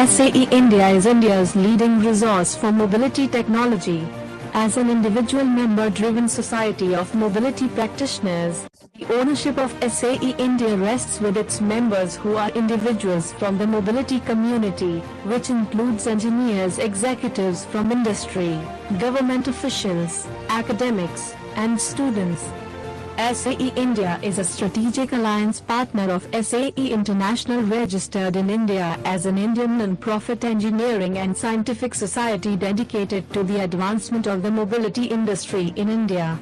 SAE India is India's leading resource for mobility technology. As an individual member-driven society of mobility practitioners, the ownership of SAE India rests with its members who are individuals from the mobility community, which includes engineers, executives from industry, government officials, academics, and students. SAE India is a strategic alliance partner of SAE International, registered in India as an Indian non-profit engineering and scientific society dedicated to the advancement of the mobility industry in India.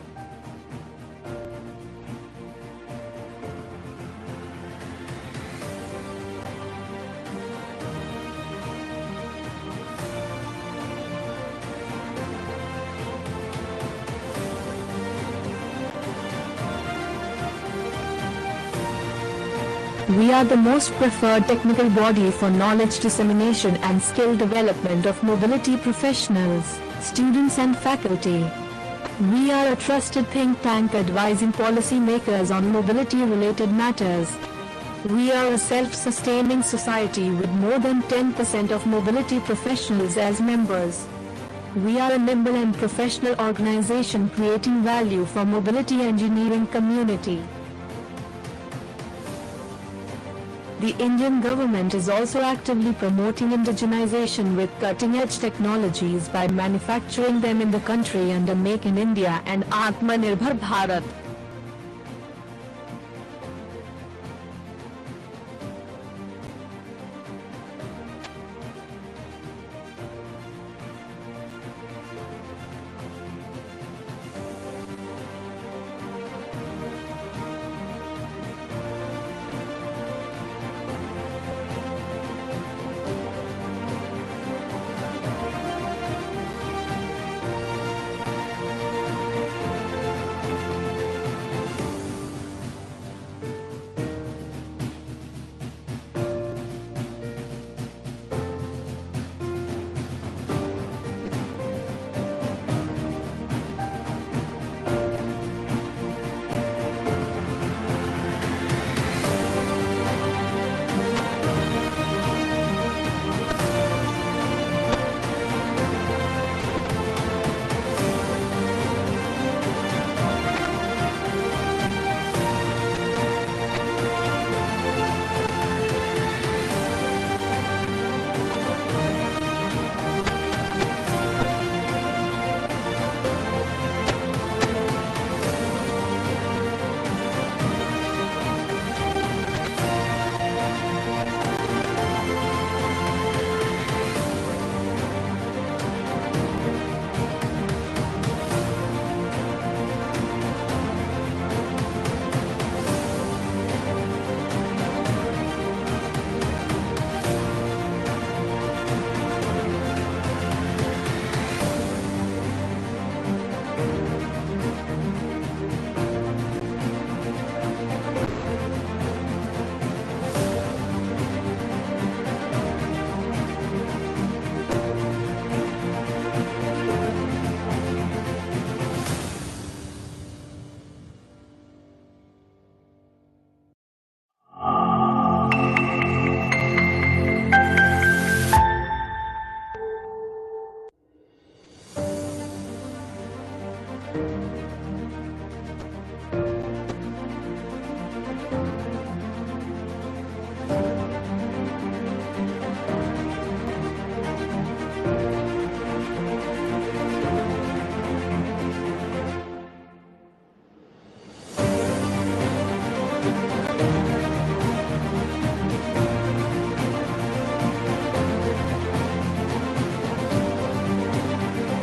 We are the most preferred technical body for knowledge dissemination and skill development of mobility professionals, students and faculty. We are a trusted think tank advising policymakers on mobility-related matters. We are a self-sustaining society with more than 10% of mobility professionals as members. We are a nimble and professional organization creating value for mobility engineering community. The Indian government is also actively promoting indigenization with cutting-edge technologies by manufacturing them in the country under Make in India and Atmanirbhar Bharat.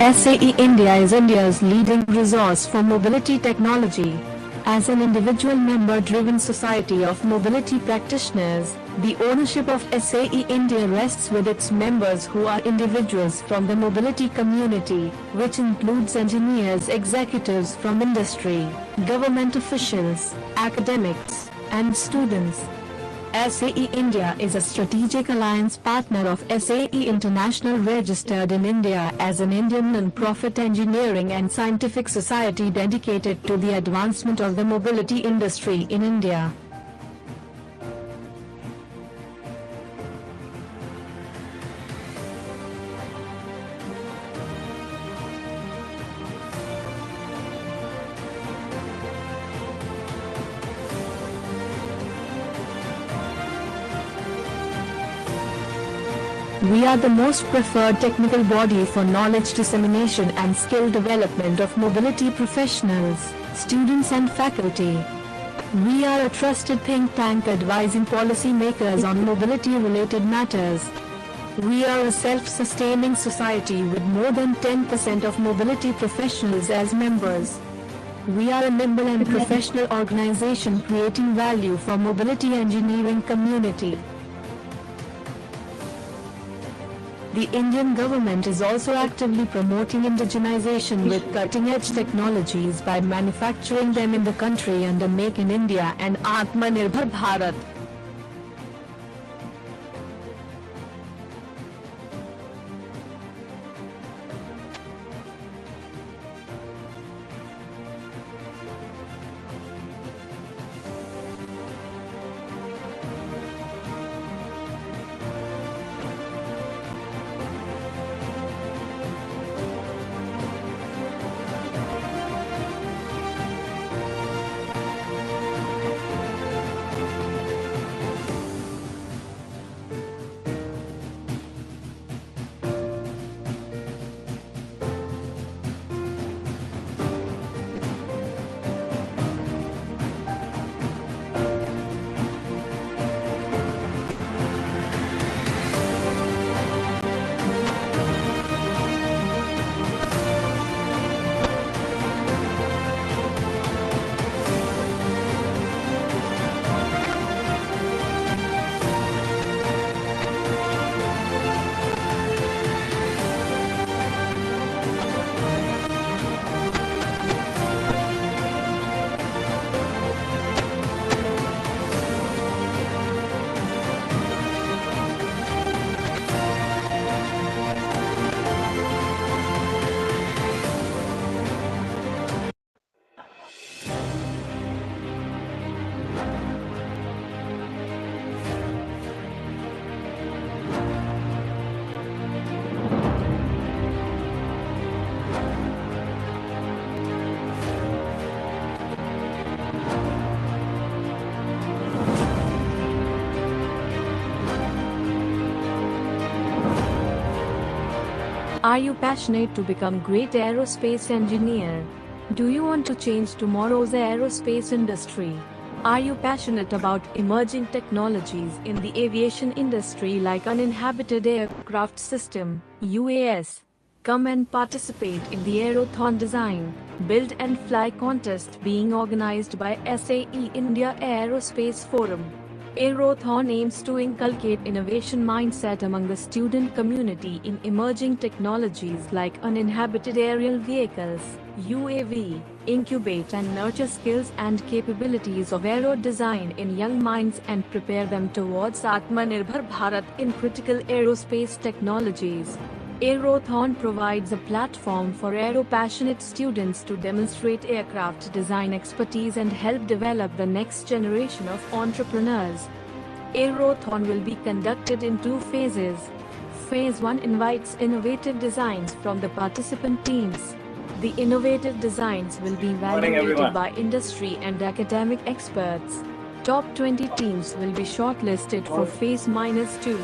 SAE India is India's leading resource for mobility technology. As an individual member-driven society of mobility practitioners, the ownership of SAE India rests with its members who are individuals from the mobility community, which includes engineers, executives from industry, government officials, academics, and students. SAE India is a strategic alliance partner of SAE International, registered in India as an Indian non-profit engineering and scientific society dedicated to the advancement of the mobility industry in India. We are the most preferred technical body for knowledge dissemination and skill development of mobility professionals, students and faculty. We are a trusted think tank advising policymakers on mobility-related matters. We are a self-sustaining society with more than 10% of mobility professionals as members. We are a nimble and professional organization creating value for mobility engineering community. The Indian government is also actively promoting indigenization with cutting-edge technologies by manufacturing them in the country under Make in India and Atmanirbhar Bharat. Are you passionate to become great aerospace engineer? Do you want to change tomorrow's aerospace industry? Are you passionate about emerging technologies in the aviation industry like uninhabited aircraft system, UAS? Come and participate in the AeroCON design, build and fly contest being organized by SAE India Aerospace Forum. AeroCON aims to inculcate innovation mindset among the student community in emerging technologies like uninhabited aerial vehicles, UAV, incubate and nurture skills and capabilities of aero design in young minds and prepare them towards Atmanirbhar Bharat in critical aerospace technologies. AeroCON provides a platform for aero-passionate students to demonstrate aircraft design expertise and help develop the next generation of entrepreneurs. AeroCON will be conducted in 2 phases. Phase 1 invites innovative designs from the participant teams. The innovative designs will be validated by industry and academic experts. Top 20 teams will be shortlisted for Phase -2.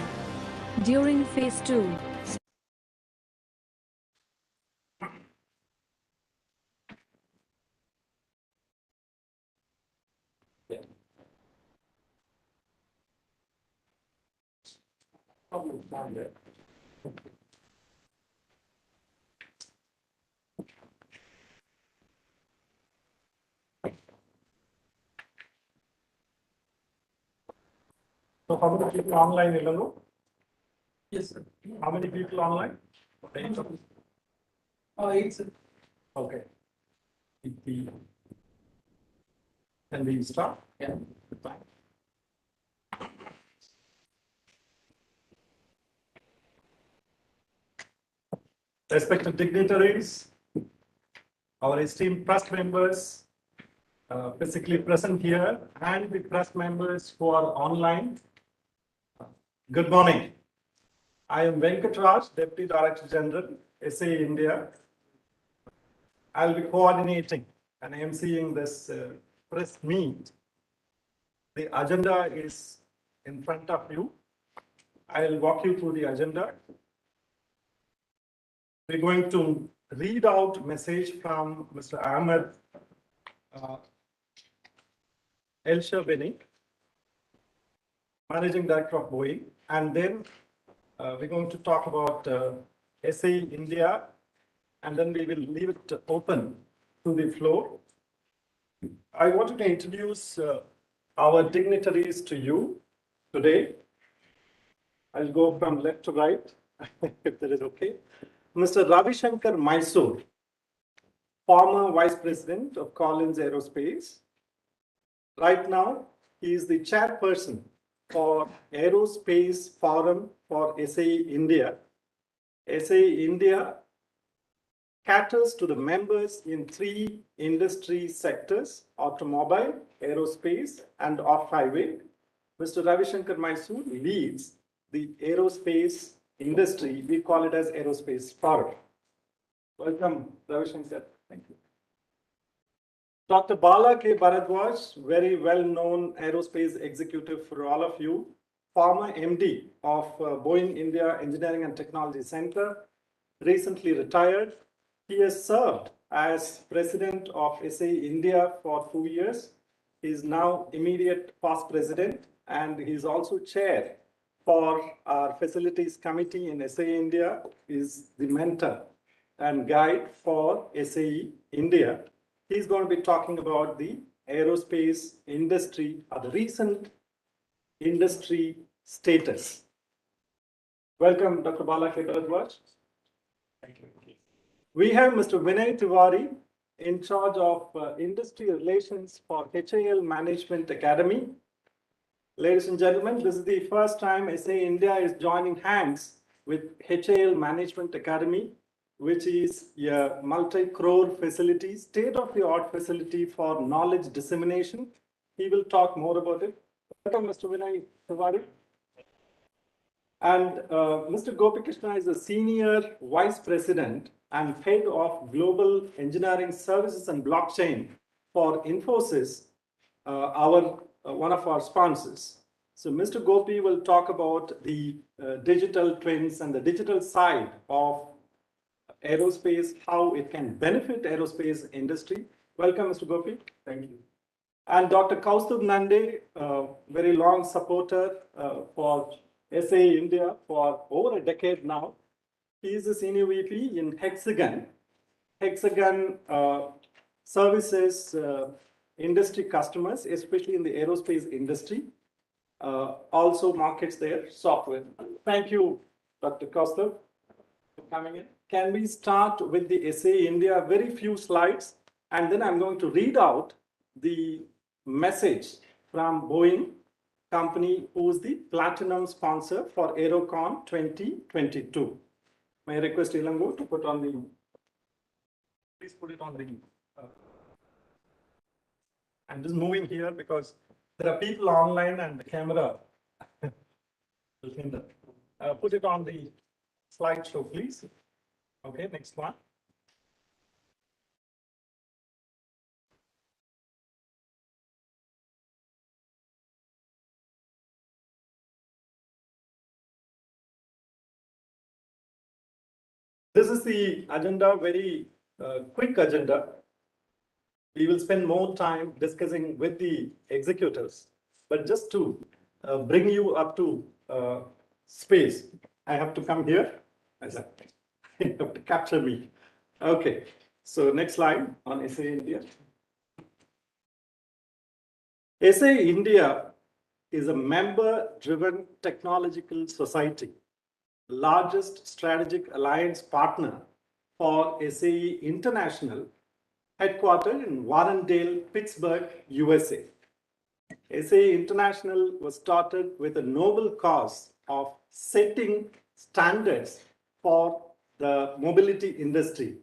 During Phase 2, So how many people online, Ilanu? Yes, sir. How many people online? 8. Oh, 8, sir. Okay. Can we start? Yeah. Fine. Respected dignitaries, our esteemed trust members, physically present here, and the trust members who are online. Good morning. I am Venkatraj, Deputy Director General, SAE India. I'll be coordinating and emceeing this press meet. The agenda is in front of you. I'll walk you through the agenda. We're going to read out message from Mr. Ahmed Elshabeni, Managing Director of Boeing, and then we're going to talk about SAE India, and then we will leave it open to the floor. I wanted to introduce our dignitaries to you today. I'll go from left to right, if that is okay. Mr. Ravi Shankar Mysore, former Vice President of Collins Aerospace. Right now, he is the chairperson for Aerospace Forum for SAE India. SAE India caters to the members in 3 industry sectors: automobile, aerospace, and off-highway. Mr. Ravi Shankar Mysore leads the aerospace industry. We call it as Aerospace Forum. Welcome, Ravi Shankar. Thank you. Dr. Bala K. Bharadwaj, very well-known aerospace executive for all of you, former MD of Boeing India Engineering and Technology Center, recently retired. He has served as president of SAE India for 2 years. He is now immediate past president, and he is also chair for our facilities committee in SAE India. He is the mentor and guide for SAE India. He's going to be talking about the aerospace industry or the recent industry status. Welcome, Dr. Bala K. Bharadwaj. Thank you. We have Mr. Vinay Tiwari, in charge of industry relations for HAL Management Academy. Ladies and gentlemen, this is the first time SAE India is joining hands with HAL Management Academy, which is a multi-crore facility, state-of-the-art facility for knowledge dissemination. He will talk more about it. Welcome, Mr. Vinay Tiwari. And Mr. Gopikrishna is a senior vice president and head of global engineering services and blockchain for Infosys, one of our sponsors. So Mr. Gopi will talk about the digital twins and the digital side of aerospace, how it can benefit aerospace industry. Welcome, Mr. Gopi. Thank you. And Dr. Kaustubh Nande, very long supporter for SAE India for over a decade now. He is a senior VP in Hexagon. Hexagon services industry customers, especially in the aerospace industry. Also markets their software. Thank you, Dr. Kaustubh, for coming in. Can we start with the SAE India, very few slides, and then I'm going to read out the message from Boeing company, who is the platinum sponsor for AeroCON 2022. May I request Ilango to put on the, please put it on the, I'm just moving here because there are people online and the camera will hinder. Put it on the slideshow, please. Okay, next one. This is the agenda, very quick agenda. We will spend more time discussing with the executives, but just to bring you up to space, I have to come here. You have to capture me. Okay, so next slide on SAE India. SAE India is a member-driven technological society, largest strategic alliance partner for SAE International, headquartered in Warrendale, Pittsburgh, USA. SAE International was started with a noble cause of setting standards for the mobility industry.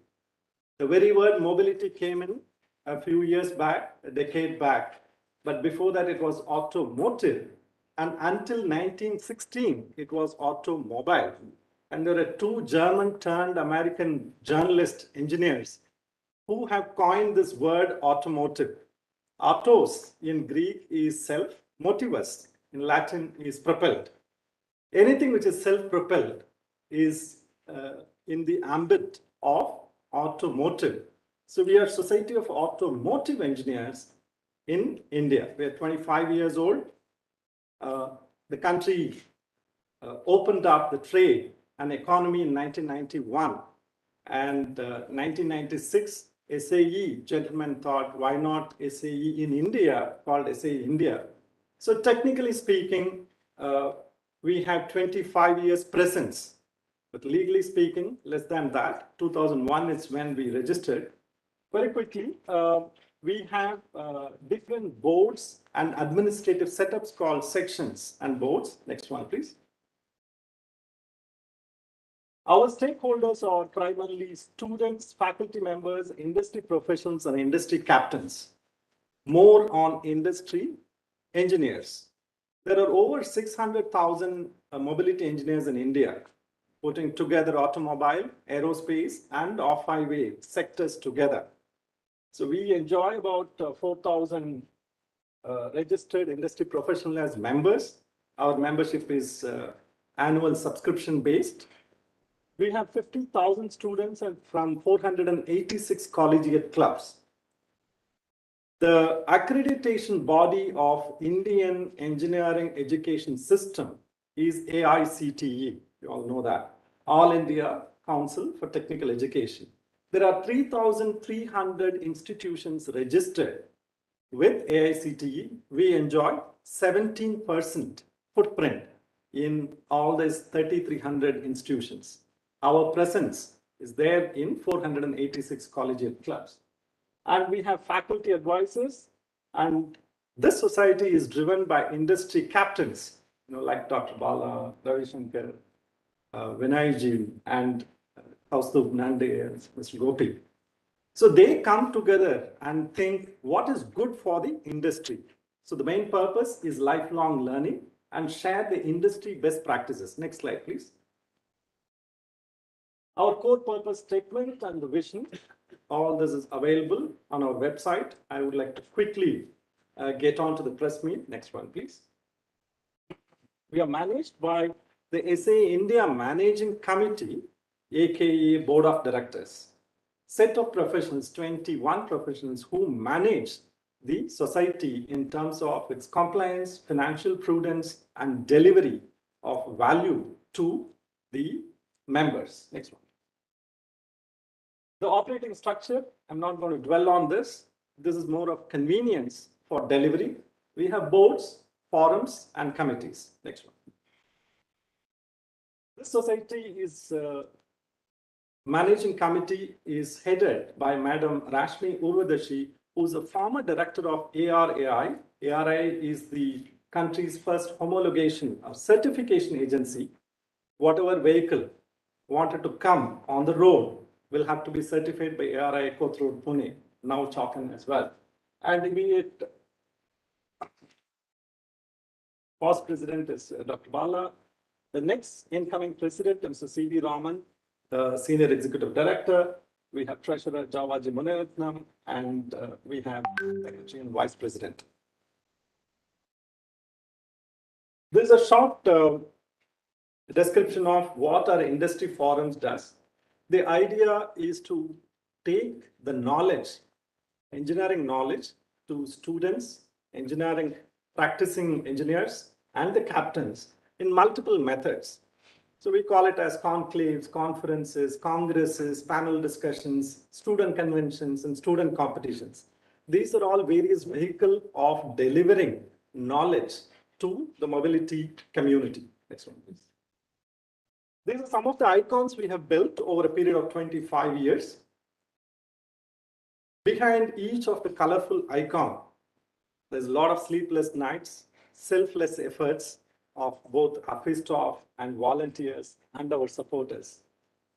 The very word mobility came in a few years back, a decade back, but before that it was automotive. And until 1916, it was automobile. And there are 2 German-turned-American journalist engineers who have coined this word automotive. Autos in Greek is self, motivus in Latin is propelled. anything which is self-propelled is in the ambit of automotive. So we are Society of Automotive Engineers in India. We are 25 years old. The country opened up the trade and economy in 1991. And 1996, SAE, gentlemen thought, why not SAE in India, called SAE India. So technically speaking, we have 25 years presence, but legally speaking, less than that. 2001 is when we registered. Very quickly, we have different boards and administrative setups called sections and boards. Next one, please. Our stakeholders are primarily students, faculty members, industry professionals, and industry captains. More on industry engineers. There are over 600,000 mobility engineers in India, putting together automobile, aerospace, and off-highway sectors together. So we enjoy about 4,000 registered industry professionals as members. Our membership is annual subscription based. We have 50,000 students and from 486 collegiate clubs. The accreditation body of Indian engineering education system is AICTE. You all know that. All India Council for Technical Education. There are 3,300 institutions registered with AICTE. We enjoy 17% footprint in all these 3,300 institutions. Our presence is there in 486 collegiate clubs. And we have faculty advisors, and this society is driven by industry captains, like Dr. Bala, Ravi Shankar, Vinayji, and Kaustubh Nande, and Mr. Gopi. So they come together and think what is good for the industry. So the main purpose is lifelong learning and share the industry best practices. Next slide, please. Our core purpose statement and the vision, all this is available on our website. I would like to quickly get on to the press meet. Next one, please. We are managed by the SAE India Managing Committee, aka Board of Directors. Set of professionals, 21 professionals who manage the society in terms of its compliance, financial prudence, and delivery of value to the members. Next one. The operating structure, I'm not going to dwell on this. This is more of convenience for delivery. We have boards, forums, and committees. Next one. This society is managing committee is headed by Madam Rashmi Urvadashi, who's a former director of ARAI. ARAI is the country's first homologation or certification agency. Whatever vehicle wanted to come on the road will have to be certified by ARAI Kothur Pune, now Chakan as well. And immediate past president is Dr. Bala. The next incoming president is Mr. C.V. Raman, the senior executive director. We have treasurer Javaji Munaratnam, and we have secretary and vice president. This is a short description of what our industry forums does. The idea is to take the knowledge, engineering knowledge, to students, engineering practicing engineers, and the captains in multiple methods. So we call it as conclaves, conferences, congresses, panel discussions, student conventions, and student competitions. These are all various vehicles of delivering knowledge to the mobility community. Next one, please. These are some of the icons we have built over a period of 25 years. Behind each of the colorful icon, there's a lot of sleepless nights, selfless efforts of both office staff and volunteers and our supporters.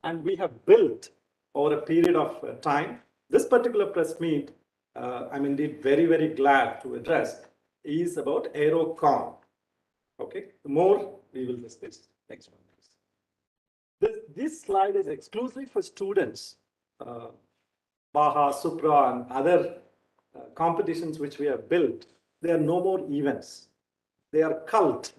And we have built over a period of time. This particular press meet, I'm indeed very, very glad to address, is about AeroCON. Okay, more we will discuss. Next one, please. This slide is exclusively for students. Baha, Supra, and other competitions which we have built, they are no more events. They are cult.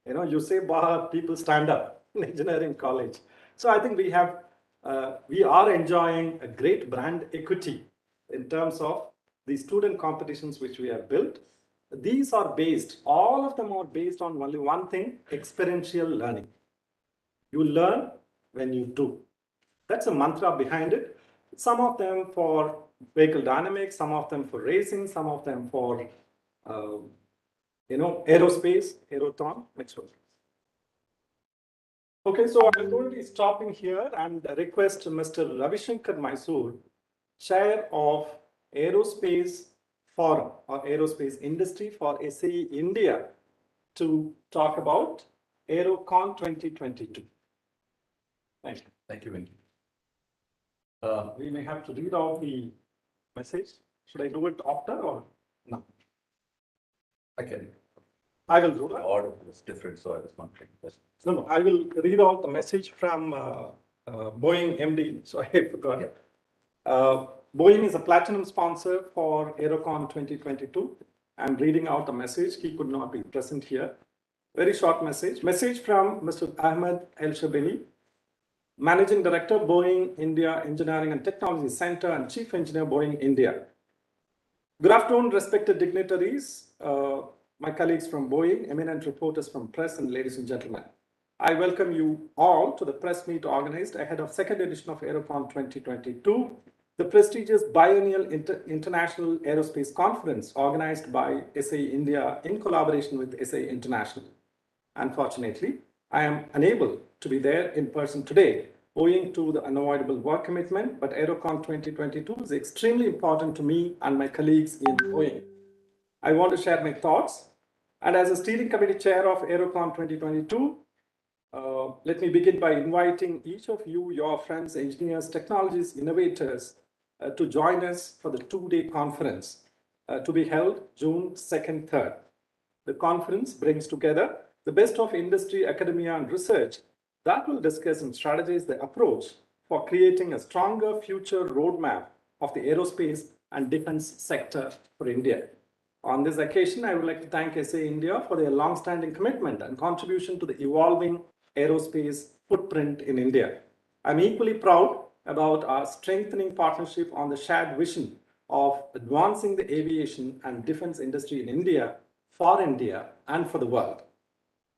You say bar, people stand up in engineering college. So I think we are enjoying a great brand equity in terms of the student competitions which we have built. These are based, all of them are based on only one thing, experiential learning. You learn when you do. That's a mantra behind it. Some of them for vehicle dynamics, some of them for racing, some of them for, aerospace, AeroCON, next one. Okay, so I'm going to be stopping here and request Mr. Ravishankar Mysore, Chair of Aerospace Forum or Aerospace Industry for SAE India, to talk about AeroCON 2022. Thank you. Thank you, Venki. We may have to read out the message. Should I do it after or no? I can. I will do The that. order is different, so I was wondering. No, I will read out the message from Boeing MD. So I forgot. Boeing is a platinum sponsor for AeroCON 2022. I'm reading out the message. He could not be present here. Very short message. Message from Mr. Ahmed El Shabini, Managing Director, Boeing India Engineering and Technology Center and Chief Engineer, Boeing India. Good afternoon, respected dignitaries, my colleagues from Boeing, eminent reporters from press, and ladies and gentlemen. I welcome you all to the press meet organized ahead of second edition of AeroCON 2022, the prestigious biennial international aerospace conference organized by SAE India in collaboration with SAE International. Unfortunately, I am unable to be there in person today owing to the unavoidable work commitment, but AeroCON 2022 is extremely important to me and my colleagues in Boeing. I want to share my thoughts. And as a steering committee chair of AeroCON 2022, let me begin by inviting each of you, your friends, engineers, technologists, innovators, to join us for the two-day conference to be held June 2nd, 3rd. The conference brings together the best of industry, academia, and research that will discuss and strategize the approach for creating a stronger future roadmap of the aerospace and defense sector for India. On this occasion, I would like to thank SAE India for their long-standing commitment and contribution to the evolving aerospace footprint in India. I'm equally proud about our strengthening partnership on the shared vision of advancing the aviation and defense industry in India, for India, and for the world.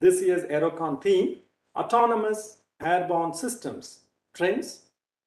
This year's AeroCON theme, Autonomous Airborne Systems, Trends,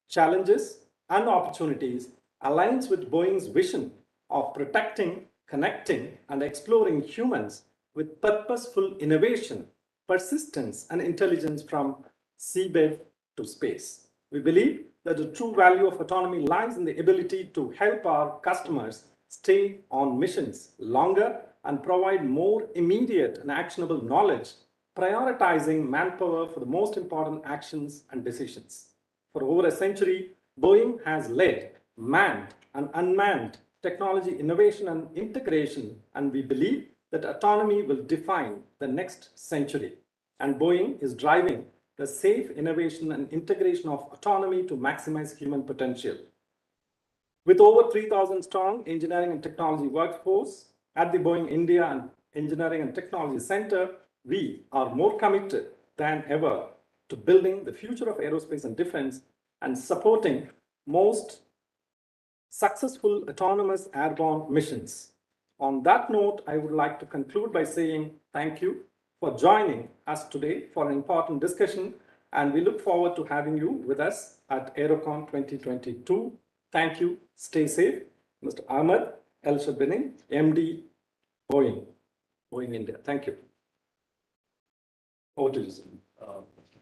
Challenges, and Opportunities, aligns with Boeing's vision of protecting, connecting, and exploring humans with purposeful innovation, persistence, and intelligence from seabed to space. We believe that the true value of autonomy lies in the ability to help our customers stay on missions longer and provide more immediate and actionable knowledge, prioritizing manpower for the most important actions and decisions. For over a century, Boeing has led manned and unmanned technology innovation and integration, and we believe that autonomy will define the next century. And Boeing is driving the safe innovation and integration of autonomy to maximize human potential. With over 3,000 strong engineering and technology workforce at the Boeing India and Engineering and Technology Center, we are more committed than ever to building the future of aerospace and defense and supporting most successful autonomous airborne missions. On that note, I would like to conclude by saying thank you for joining us today for an important discussion, and we look forward to having you with us at AeroCON 2022. Thank you. Stay safe. Mr. Ahmed El Shabini, MD, Boeing India. Thank you. Over to you, sir. I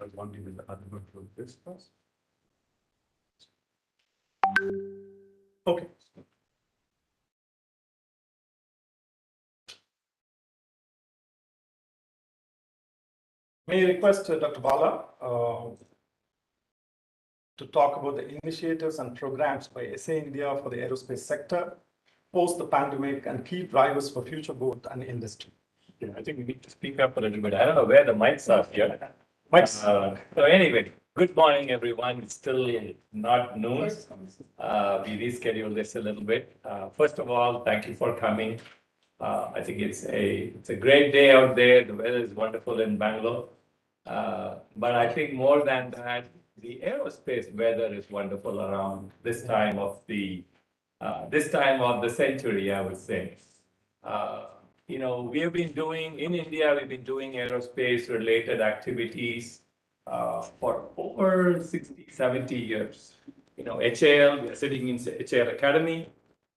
was wondering if the other one will this first. Okay. May I request Dr. Bala to talk about the initiatives and programs by SAE India for the aerospace sector, post the pandemic, and key drivers for future growth and industry. Yeah, I think we need to speak up a little bit. I don't know where the mics are here. Mics. So anyway, good morning, everyone. It's still not noon. We rescheduled this a little bit. First of all, thank you for coming. I think it's a great day out there. The weather is wonderful in Bangalore. But I think more than that, the aerospace weather is wonderful around this time of the century, I would say. Uh, we have been doing, in India, we've been doing aerospace related activities for over 60, 70 years. HAL, we are sitting in HAL Academy.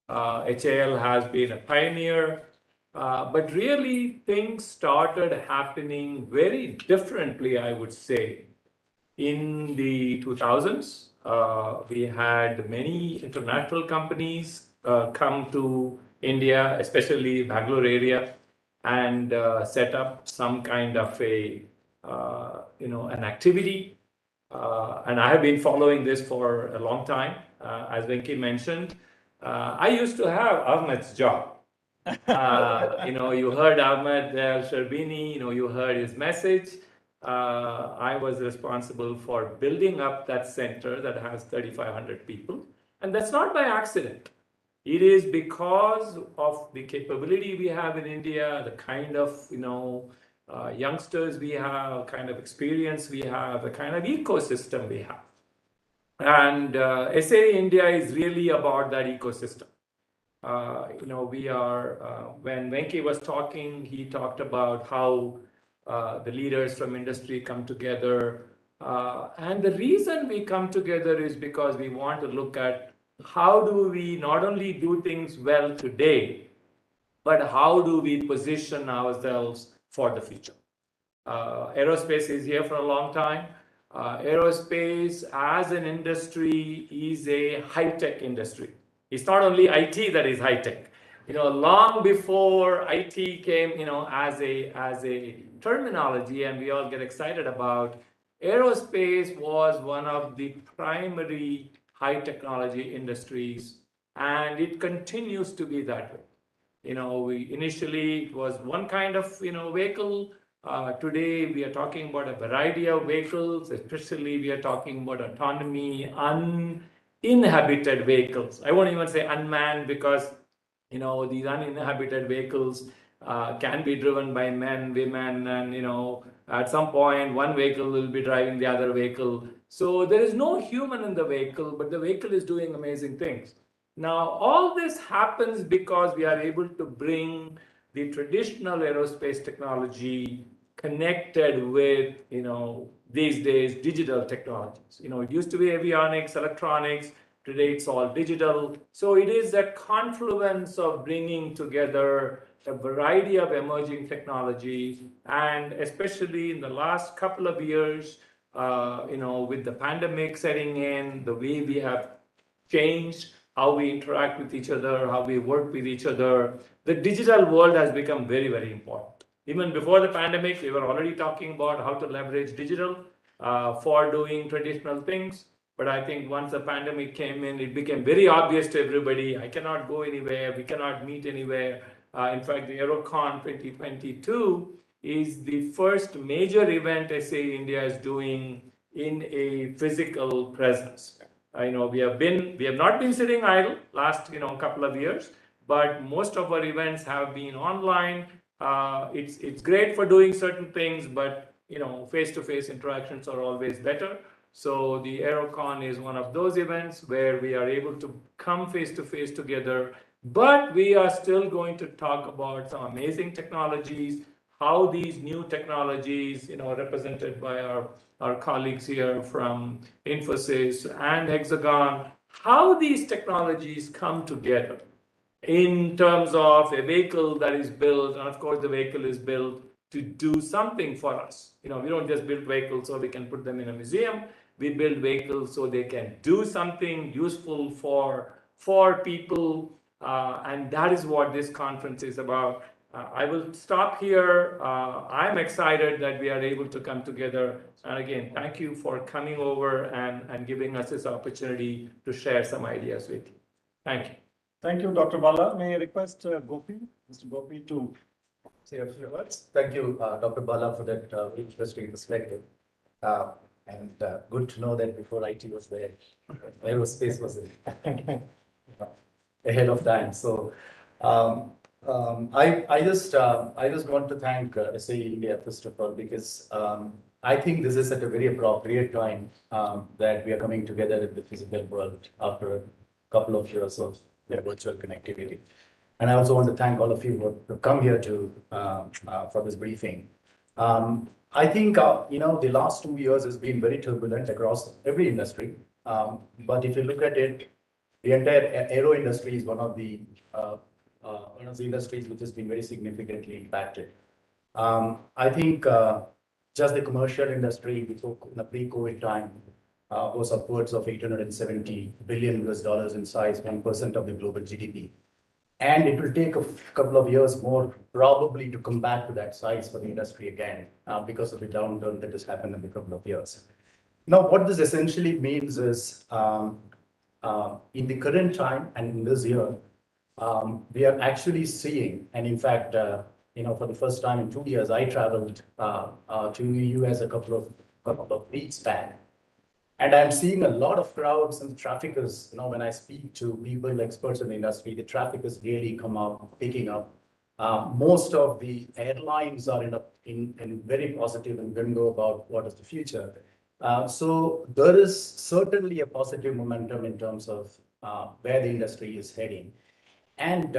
HAL has been a pioneer, but really things started happening very differently, I would say. In the 2000s, we had many international companies come to India, especially Bangalore area, and set up some kind of an activity. And I have been following this for a long time. As Venki mentioned, I used to have Ahmed's job. You heard Ahmed Sherbini, you heard his message. I was responsible for building up that center that has 3,500 people. And that's not by accident. It is because of the capability we have in India, the kind of, youngsters we have, kind of experience we have, the kind of ecosystem we have. And SA India is really about that ecosystem. When Venki was talking, he talked about how the leaders from industry come together. And the reason we come together is because we want to look at how do we not only do things well today, but how do we position ourselves for the future. Aerospace is here for a long time. Aerospace as an industry is a high-tech industry. It's not only IT that is high-tech. Long before IT came, as a terminology, and we all get excited about, aerospace was one of the primary high technology industries, and it continues to be that way. Initially it was one kind of vehicle. Today we are talking about a variety of vehicles, especially we are talking about autonomy, uninhabited vehicles. I won't even say unmanned because these uninhabited vehicles can be driven by men, women, and at some point one vehicle will be driving the other vehicle. So there is no human in the vehicle, but the vehicle is doing amazing things. Now all this happens because we are able to bring the traditional aerospace technology connected with these days digital technologies. It used to be avionics, electronics. Today it's all digital. So it is that confluence of bringing together a variety of emerging technologies, and especially in the last couple of years, with the pandemic setting in, the way we have changed how we interact with each other, how we work with each other, the digital world has become very, very important. Even before the pandemic, we were already talking about how to leverage digital for doing traditional things. But I think once the pandemic came in, it became very obvious to everybody, I cannot go anywhere, we cannot meet anywhere. In fact, the AeroCON 2022 is the first major event SA India is doing in a physical presence. We have not been sitting idle last couple of years, but most of our events have been online. It's great for doing certain things, but face-to-face interactions are always better. So the AeroCon is one of those events where we are able to come face-to-face together, but we are still going to talk about some amazing technologies, how these new technologies, represented by our colleagues here from Infosys and Hexagon, how these technologies come together in terms of a vehicle that is built, and of course the vehicle is built to do something for us. We don't just build vehicles so we can put them in a museum. We build vehicles so they can do something useful for people, and that is what this conference is about. I will stop here. I'm excited that we are able to come together. And again, thank you for coming over and giving us this opportunity to share some ideas with you. Thank you. Thank you, Dr. Bala. May I request Mr. Gopi to say a few words? Thank you, Dr. Bala, for that interesting perspective. And good to know that before IT was there, aerospace was ahead of time. So I just want to thank SAE India first of all because I think this is at a very appropriate time that we are coming together in the physical world after a couple of years of virtual connectivity. And I also want to thank all of you who have come here to for this briefing. I think the last 2 years has been very turbulent across every industry. But if you look at it, the entire aero industry is one of the industries which has been very significantly impacted. I think just the commercial industry before in the pre-COVID time was upwards of $870 billion in size, 1% of the global GDP. And it will take a couple of years more probably to come back to that size for the industry again because of the downturn that has happened in a couple of years. Now, what this essentially means is in the current time and in this year, we are actually seeing, and in fact, for the first time in 2 years, I traveled to the US a couple of weeks back. And I'm seeing a lot of crowds and traffic is, when I speak to people, experts in the industry, the traffic is really picking up. Most of the airlines are in very positive and window about what is the future. So there is certainly a positive momentum in terms of where the industry is heading. And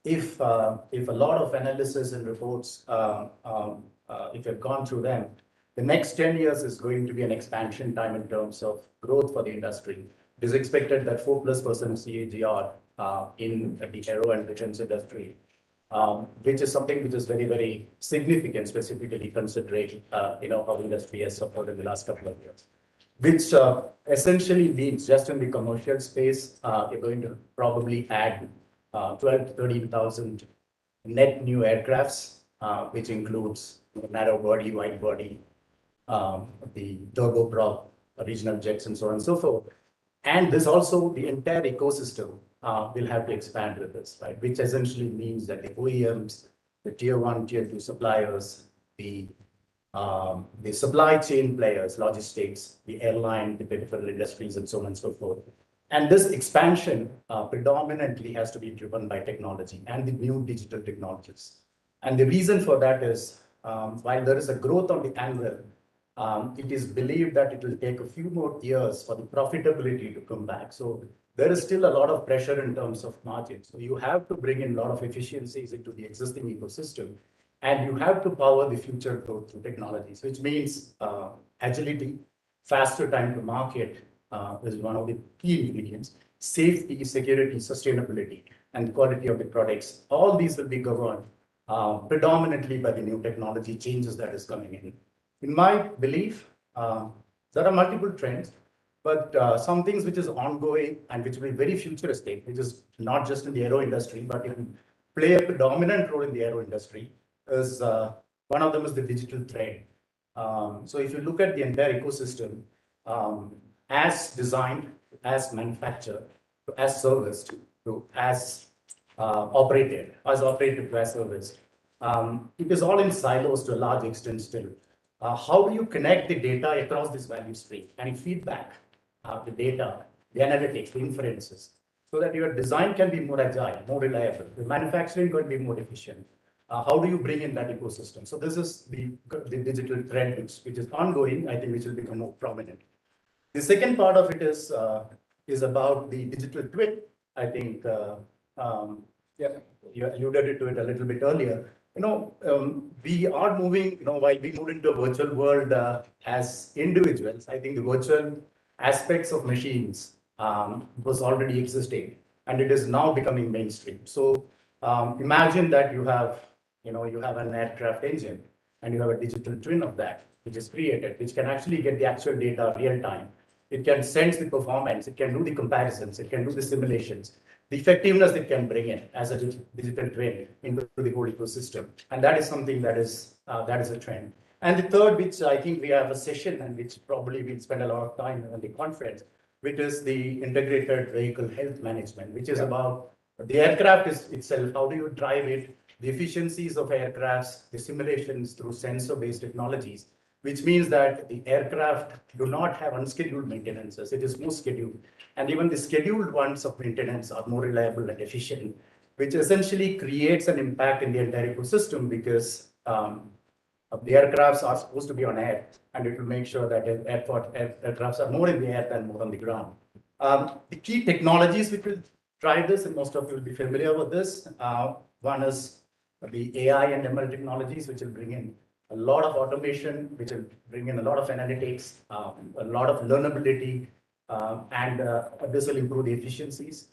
if a lot of analysis and reports, if you've gone through them, the next 10 years is going to be an expansion time in terms of growth for the industry. It is expected that 4+% CAGR in the aero and defense industry, which is something which is very, very significant, specifically considering how the industry has suffered in the last couple of years. Which essentially means just in the commercial space, you're going to probably add 12,000 to 13,000 net new aircrafts, which includes narrow body, wide body, the turboprop, regional jets, and so on and so forth. And this also, the entire ecosystem will have to expand with this, right? Which essentially means that the OEMs, the tier 1, tier 2 suppliers, the supply chain players, logistics, the airline, the peripheral industries, and so on and so forth. And this expansion predominantly has to be driven by technology and the new digital technologies. And the reason for that is, while there is a growth on the annual, it is believed that it will take a few more years for the profitability to come back. So there is still a lot of pressure in terms of margins. So you have to bring in a lot of efficiencies into the existing ecosystem, and you have to power the future growth through technologies, which means agility, faster time to market is one of the key ingredients. Safety, security, sustainability, and quality of the products. All these will be governed predominantly by the new technology changes that is coming in. In my belief, there are multiple trends, but some things which is ongoing and which will be very futuristic, which is not just in the aero industry, but it will play a predominant role in the aero industry, is one of them is the digital trend. So if you look at the entire ecosystem, as designed, as manufactured, as serviced, as operated to as serviced, it is all in silos to a large extent still. How do you connect the data across this value stream and feedback the data, the analytics, the inferences, so that your design can be more agile, more reliable, the manufacturing going to be more efficient? How do you bring in that ecosystem? So this is the digital trend which is ongoing, I think, which will become more prominent. The second part of it is about the digital twin. I think you alluded to it a little bit earlier. We are moving, while we move into a virtual world as individuals, I think the virtual aspects of machines was already existing, and it is now becoming mainstream. So imagine that you have an aircraft engine, and you have a digital twin of that, which is created, which can actually get the actual data real time. It can sense the performance, it can do the comparisons, it can do the simulations, the effectiveness it can bring in as a digital twin into the whole ecosystem. And that is something that is a trend. And the third, which I think we have a session and which probably we'll spend a lot of time on the conference, which is the integrated vehicle health management, which is about the aircraft itself, how do you drive it, the efficiencies of aircrafts, the simulations through sensor-based technologies, which means that the aircraft do not have unscheduled maintenances. It is more scheduled. And even the scheduled ones of maintenance are more reliable and efficient. which essentially creates an impact in the entire ecosystem because the aircrafts are supposed to be on air, and it will make sure that aircrafts are more in the air than more on the ground. The key technologies which will drive this, and most of you will be familiar with this. One is the AI and ML technologies, which will bring in a lot of automation, which will bring in a lot of analytics, a lot of learnability, and this will improve the efficiencies.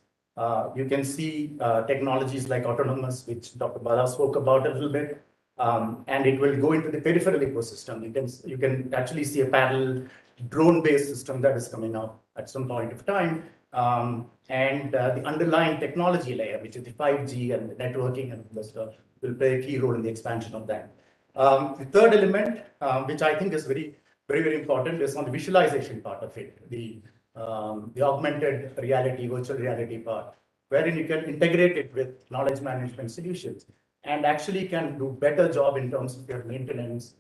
You can see technologies like autonomous, which Dr. Bala spoke about a little bit, and it will go into the peripheral ecosystem. You can actually see a parallel drone-based system that is coming up at some point of time, and the underlying technology layer, which is the 5G and the networking and the stuff, will play a key role in the expansion of that. The third element, which I think is very, very important, is on the visualization part of it, the augmented reality, virtual reality part, wherein you can integrate it with knowledge management solutions and actually can do better job in terms of your maintenance.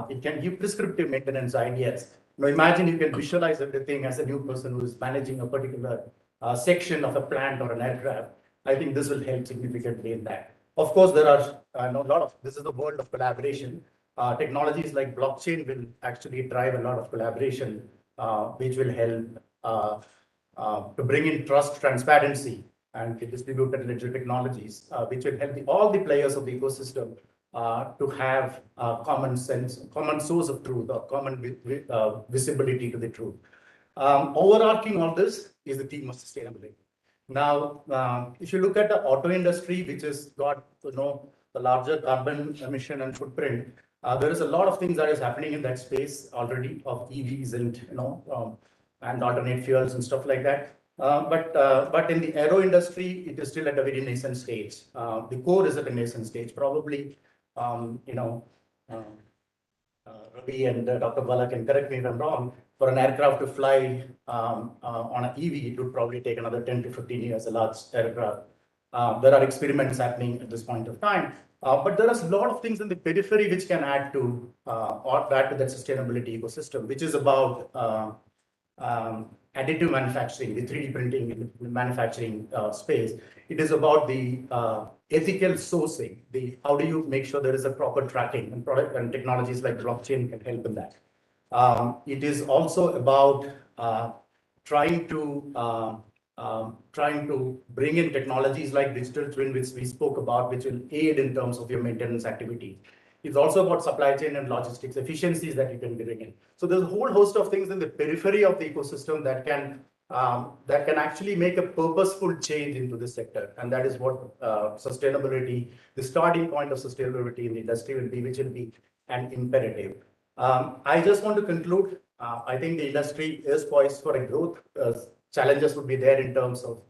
It can give prescriptive maintenance ideas. Now imagine you can visualize everything as a new person who is managing a particular section of a plant or an aircraft. I think this will help significantly in that. Of course, there are a lot of, this is the world of collaboration. Technologies like blockchain will actually drive a lot of collaboration, which will help to bring in trust, transparency, and the distributed ledger technologies, which will help all the players of the ecosystem to have common sense, common source of truth, or common visibility to the truth. Overarching all this is the theme of sustainability. Now, if you look at the auto industry, which has got the larger carbon emission and footprint, there is a lot of things that is happening in that space already of EVs and and alternate fuels and stuff like that. But in the aero industry, it is still at a very nascent stage. The core is at a nascent stage. Probably, Ravi and Dr. Bala can correct me if I'm wrong. For an aircraft to fly on an EV, it would probably take another 10 to 15 years, a large aircraft. There are experiments happening at this point of time. But there is a lot of things in the periphery which can add to that sustainability ecosystem, which is about additive manufacturing, the 3D printing in the manufacturing space. It is about the ethical sourcing, how do you make sure there is a proper tracking, and product and technologies like blockchain can help in that. It is also about trying to bring in technologies like digital twin, which we spoke about, which will aid in terms of your maintenance activity. It's also about supply chain and logistics efficiencies that you can bring in. So there's a whole host of things in the periphery of the ecosystem that can actually make a purposeful change into this sector. And that is what sustainability, the starting point of sustainability in the industry will be, which will be an imperative. I just want to conclude. I think the industry is poised for a growth. Challenges would be there in terms of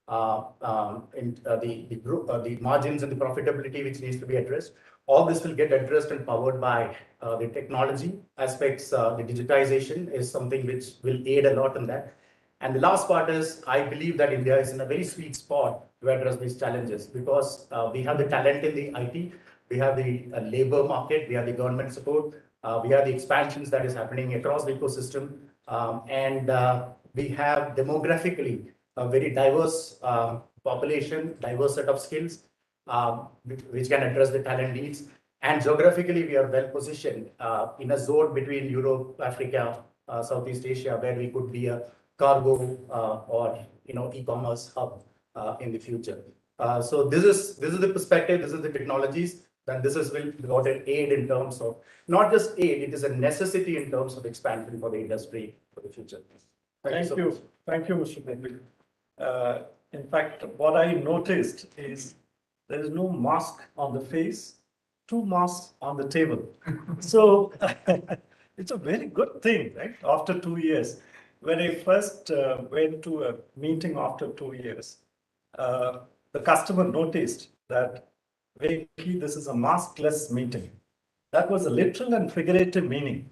the margins and the profitability, which needs to be addressed. All this will get addressed and powered by the technology aspects. The digitization is something which will aid a lot in that. And the last part is, I believe that India is in a very sweet spot to address these challenges because we have the talent in the IT, we have the labor market, we have the government support, we have the expansions that is happening across the ecosystem, and we have demographically a very diverse population, diverse set of skills, which can address the talent needs. And geographically, we are well positioned in a zone between Europe, Africa, Southeast Asia, where we could be a cargo or e-commerce hub in the future. So this is the perspective. This is the technologies. Then this is what an aid in terms of not just aid. It is a necessity in terms of expansion for the industry for the future. Thank you, Mr. Mehbil. In fact, what I noticed is there is no mask on the face, 2 masks on the table. So it's a very good thing, right? After 2 years, when I first went to a meeting after 2 years, the customer noticed that this is a maskless meeting. That was a literal and figurative meaning,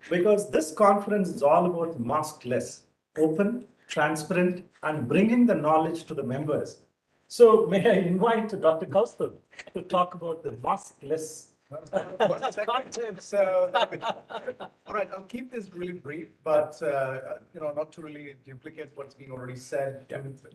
because this conference is all about maskless, open, transparent, and bringing the knowledge to the members. So may I invite Dr. Kaustubh to talk about the maskless So, all right, I'll keep this really brief, but not to really duplicate what's been already said,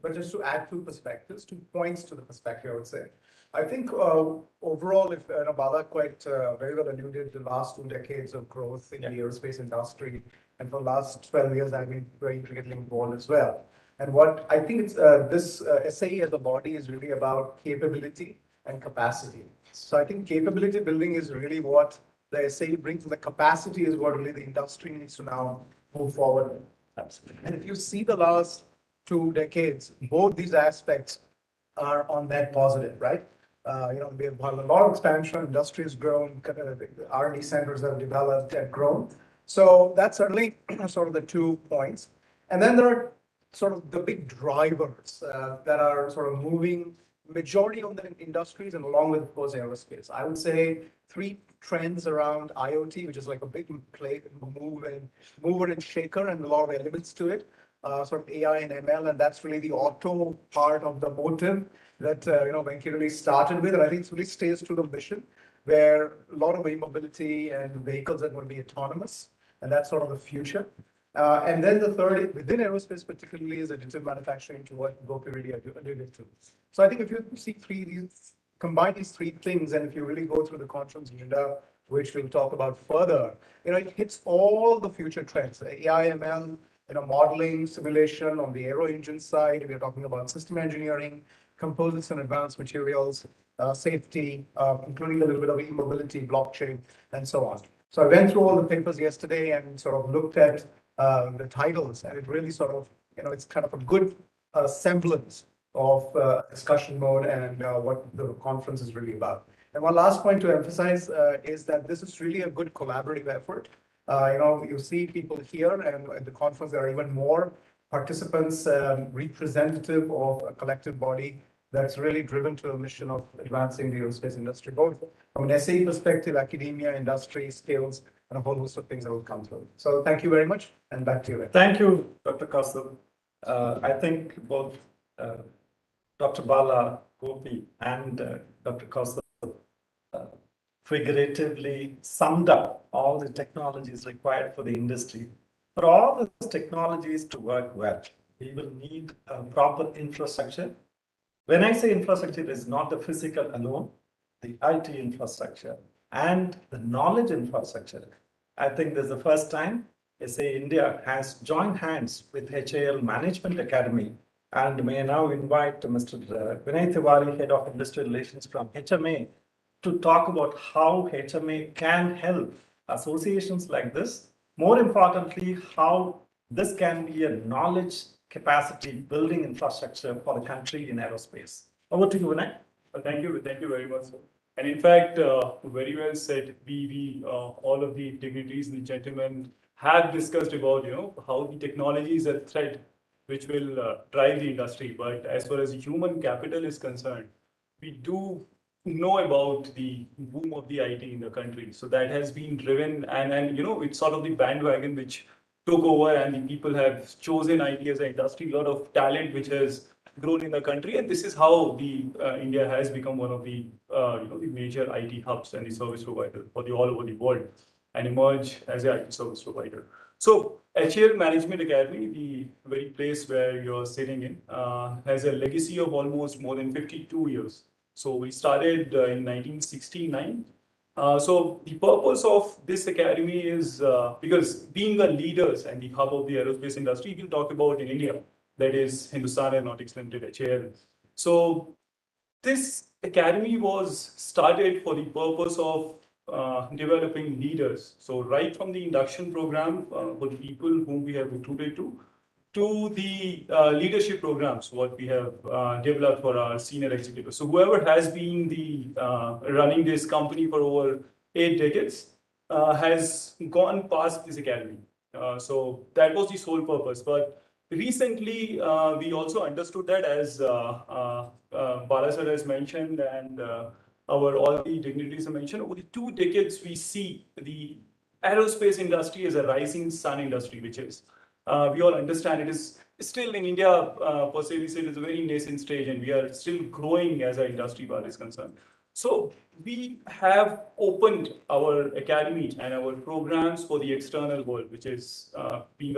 but just to add two perspectives, 2 points to the perspective, I would say. I think overall, if Bala quite very well alluded to the last 2 decades of growth in the aerospace industry, and for the last 12 years, I've been very intricately involved as well. And what I think it's this SAE as a body is really about capability and capacity. So I think capability building is really what the SAE brings, and the capacity is what really the industry needs to now move forward with. Absolutely. And if you see the last 2 decades, both these aspects are on that positive, right? We have had a lot of expansion, industry has grown, R&D centers have developed and grown. So that's certainly sort of the 2 points. And then there are sort of the big drivers that are sort of moving majority of the industries, and along with, of course, aerospace. I would say 3 trends around IoT, which is like a big mover and shaker, and a lot of elements to it, sort of AI and ML, and that's really the auto part of the motive that Venki really started with, and I think it really stays to the mission, where a lot of e-mobility and vehicles are going to be autonomous, and that's sort of the future. And then the third, within aerospace particularly, is additive manufacturing, to what Gopi really alluded to. So I think if you see combine these 3 things, and if you really go through the conference agenda, which we'll talk about further, it hits all the future trends, AI, ML, modeling, simulation on the aero engine side. We are talking about system engineering, composites and advanced materials, safety, including a little bit of e-mobility, blockchain, and so on. So I went through all the papers yesterday and sort of looked at the titles, and it really sort of, it's kind of a good semblance of discussion mode and what the conference is really about. And one last point to emphasize is that this is really a good collaborative effort. You see people here, and at the conference there are even more participants, representative of a collective body that's really driven to a mission of advancing the aerospace industry, both from an SAE perspective, academia, industry, skills, and a whole host of things that will come through. So thank you very much, and back to you. Thank you, Dr. Kaustubh. I think both Dr. Bala, Gopi, and Dr. Kaustubh figuratively summed up all the technologies required for the industry. For all those technologies to work well, we will need a proper infrastructure. When I say infrastructure, it is not the physical alone, the IT infrastructure and the knowledge infrastructure. I think this is the first time SAE India has joined hands with HAL Management Academy, and may I now invite Mr. Vinay Tiwari, Head of Industrial Relations from HMA, to talk about how HMA can help associations like this. More importantly, how this can be a knowledge capacity building infrastructure for the country in aerospace. Over to you, Vinay. Thank you very much, sir. And in fact, very well said. We all of the dignitaries and the gentlemen have discussed about how the technology is a thread which will drive the industry. But as far as human capital is concerned, we do know about the boom of the IT in the country. So that has been driven, and it's sort of the bandwagon which took over, and the people have chosen IT as an industry. A lot of talent which has grown in the country, and this is how the India has become one of the the major IT hubs and the service provider for the all over the world, and emerge as an IT service provider. So HAL Management Academy, the very place where you're sitting in, has a legacy of almost more than 52 years. So we started in 1969. So the purpose of this academy is because being the leaders and the hub of the aerospace industry, we'll talk about in India, that is Hindustan Aeronautics Limited, HAL. So this academy was started for the purpose of developing leaders. So right from the induction program for the people whom we have recruited to the leadership programs, what we have developed for our senior executives. So whoever has been the running this company for over 8 decades has gone past this academy. So that was the sole purpose. But recently, we also understood that, as Bala sir has mentioned, and all the dignitaries have mentioned, over the 2 decades, we see the aerospace industry as a rising sun industry, which is, we all understand it is still in India, per se, we say it is a very nascent stage, and we are still growing as our industry bar is concerned. So we have opened our academy and our programs for the external world, which is we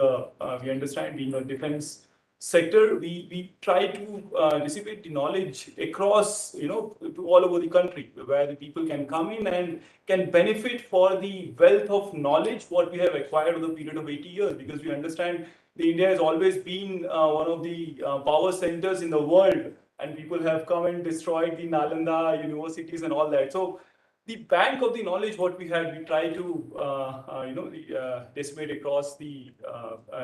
understand being a defense sector, we try to dissipate the knowledge across, to all over the country, where the people can come in and can benefit for the wealth of knowledge what we have acquired over the period of 80 years, because we understand the India has always been one of the power centers in the world, and people have come and destroyed the Nalanda universities and all that. So the bank of the knowledge what we had, we try to decimate across the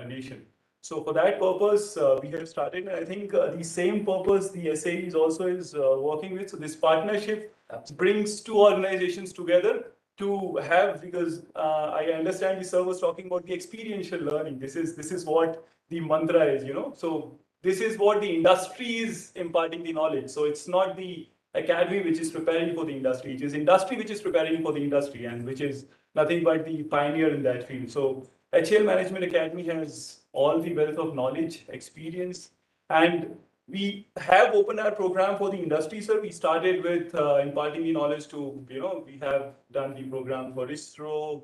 nation. So for that purpose, we have started. And I think the same purpose the SA is also working with. So this partnership brings two organizations together to have, because I understand the sir was talking about the experiential learning. This is what the mantra is, So this is what the industry is imparting the knowledge. So it's not the academy which is preparing for the industry. It is industry which is preparing for the industry, and which is nothing but the pioneer in that field. So HL Management Academy has all the wealth of knowledge, experience, and we have opened our program for the industry, sir. We started with imparting the knowledge to, we have done the program for ISRO,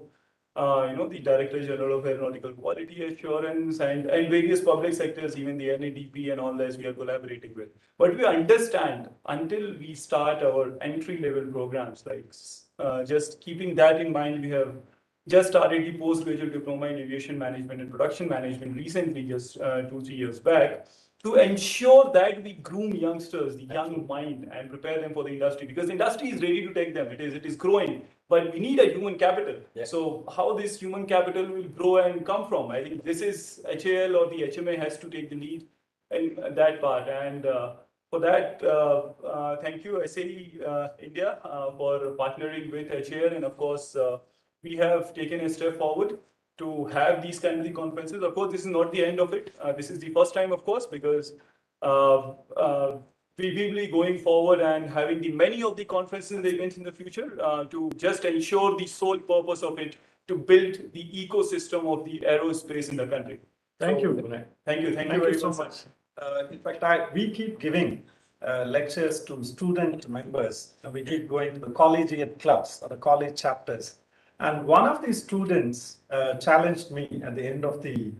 the Director General of Aeronautical Quality Assurance, and various public sectors, even the NADP and all this we are collaborating with. But we understand, until we start our entry-level programs, like just keeping that in mind, we have just started the postgraduate diploma in aviation management and production management recently, just 2-3 years back, to ensure that we groom youngsters, the young mind, and prepare them for the industry, because the industry is ready to take them. It is growing, but we need a human capital. Yeah. So how this human capital will grow and come from? I think this is HAL or the HMA has to take the lead in that part. And for that, thank you, SAE India, for partnering with HAL, and of course, we have taken a step forward to have these kind of the conferences. Of course, this is not the end of it. This is the first time, of course, because we will be going forward and having the many of the conferences and the events in the future to just ensure the sole purpose of it to build the ecosystem of the aerospace in the country. Thank you. Thank you. Thank you very so much. In fact, we keep giving lectures to student members. We keep going to the collegiate clubs or the college chapters. And one of the students challenged me at the end of the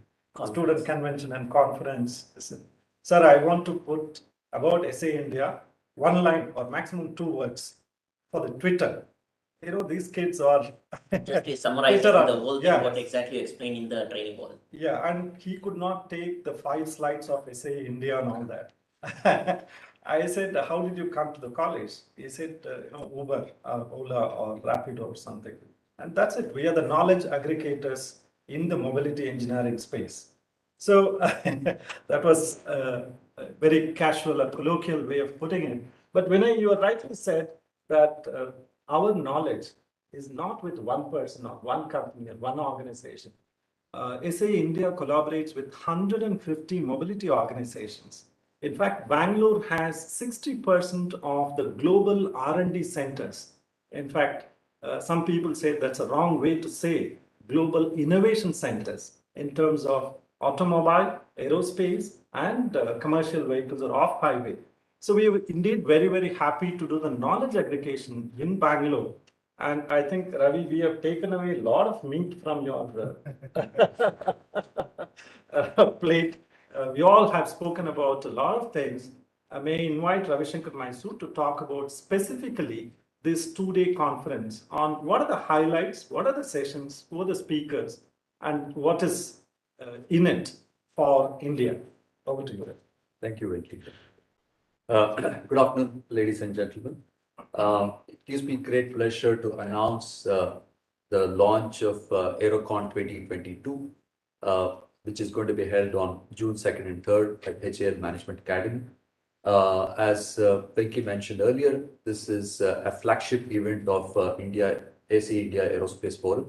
student convention and conference. Said, sir, I want to put about SA India, one line or maximum 2 words for the Twitter. These kids are just summarizing the whole thing, what exactly explained in the training hall. Yeah, and he could not take the 5 slides of SA India and all that. I said, how did you come to the college? He said, Uber, Ola, or Rapido or something. And that's it. We are the knowledge aggregators in the mobility engineering space. So that was a very casual and colloquial way of putting it. But when you rightly said that our knowledge is not with one person or one company or one organization. SA India collaborates with 150 mobility organizations. In fact, Bangalore has 60% of the global R&D centers. In fact, some people say that's a wrong way to say global innovation centers in terms of automobile, aerospace, and commercial vehicles or off-highway. So we are indeed very, very happy to do the knowledge aggregation in Bangalore. And I think, Ravi, we have taken away a lot of meat from your plate. We all have spoken about a lot of things. I may invite Ravi Shankar Mysore to talk about specifically this 2-day conference on what are the highlights, what are the sessions, who are the speakers, and what is in it for India. Over to you. Thank you, Venki. Good afternoon, ladies and gentlemen. It gives me great pleasure to announce the launch of AeroCON 2022, which is going to be held on June 2nd and 3rd at HAL Management Academy. As Venki mentioned earlier, this is a flagship event of AC India Aerospace Forum.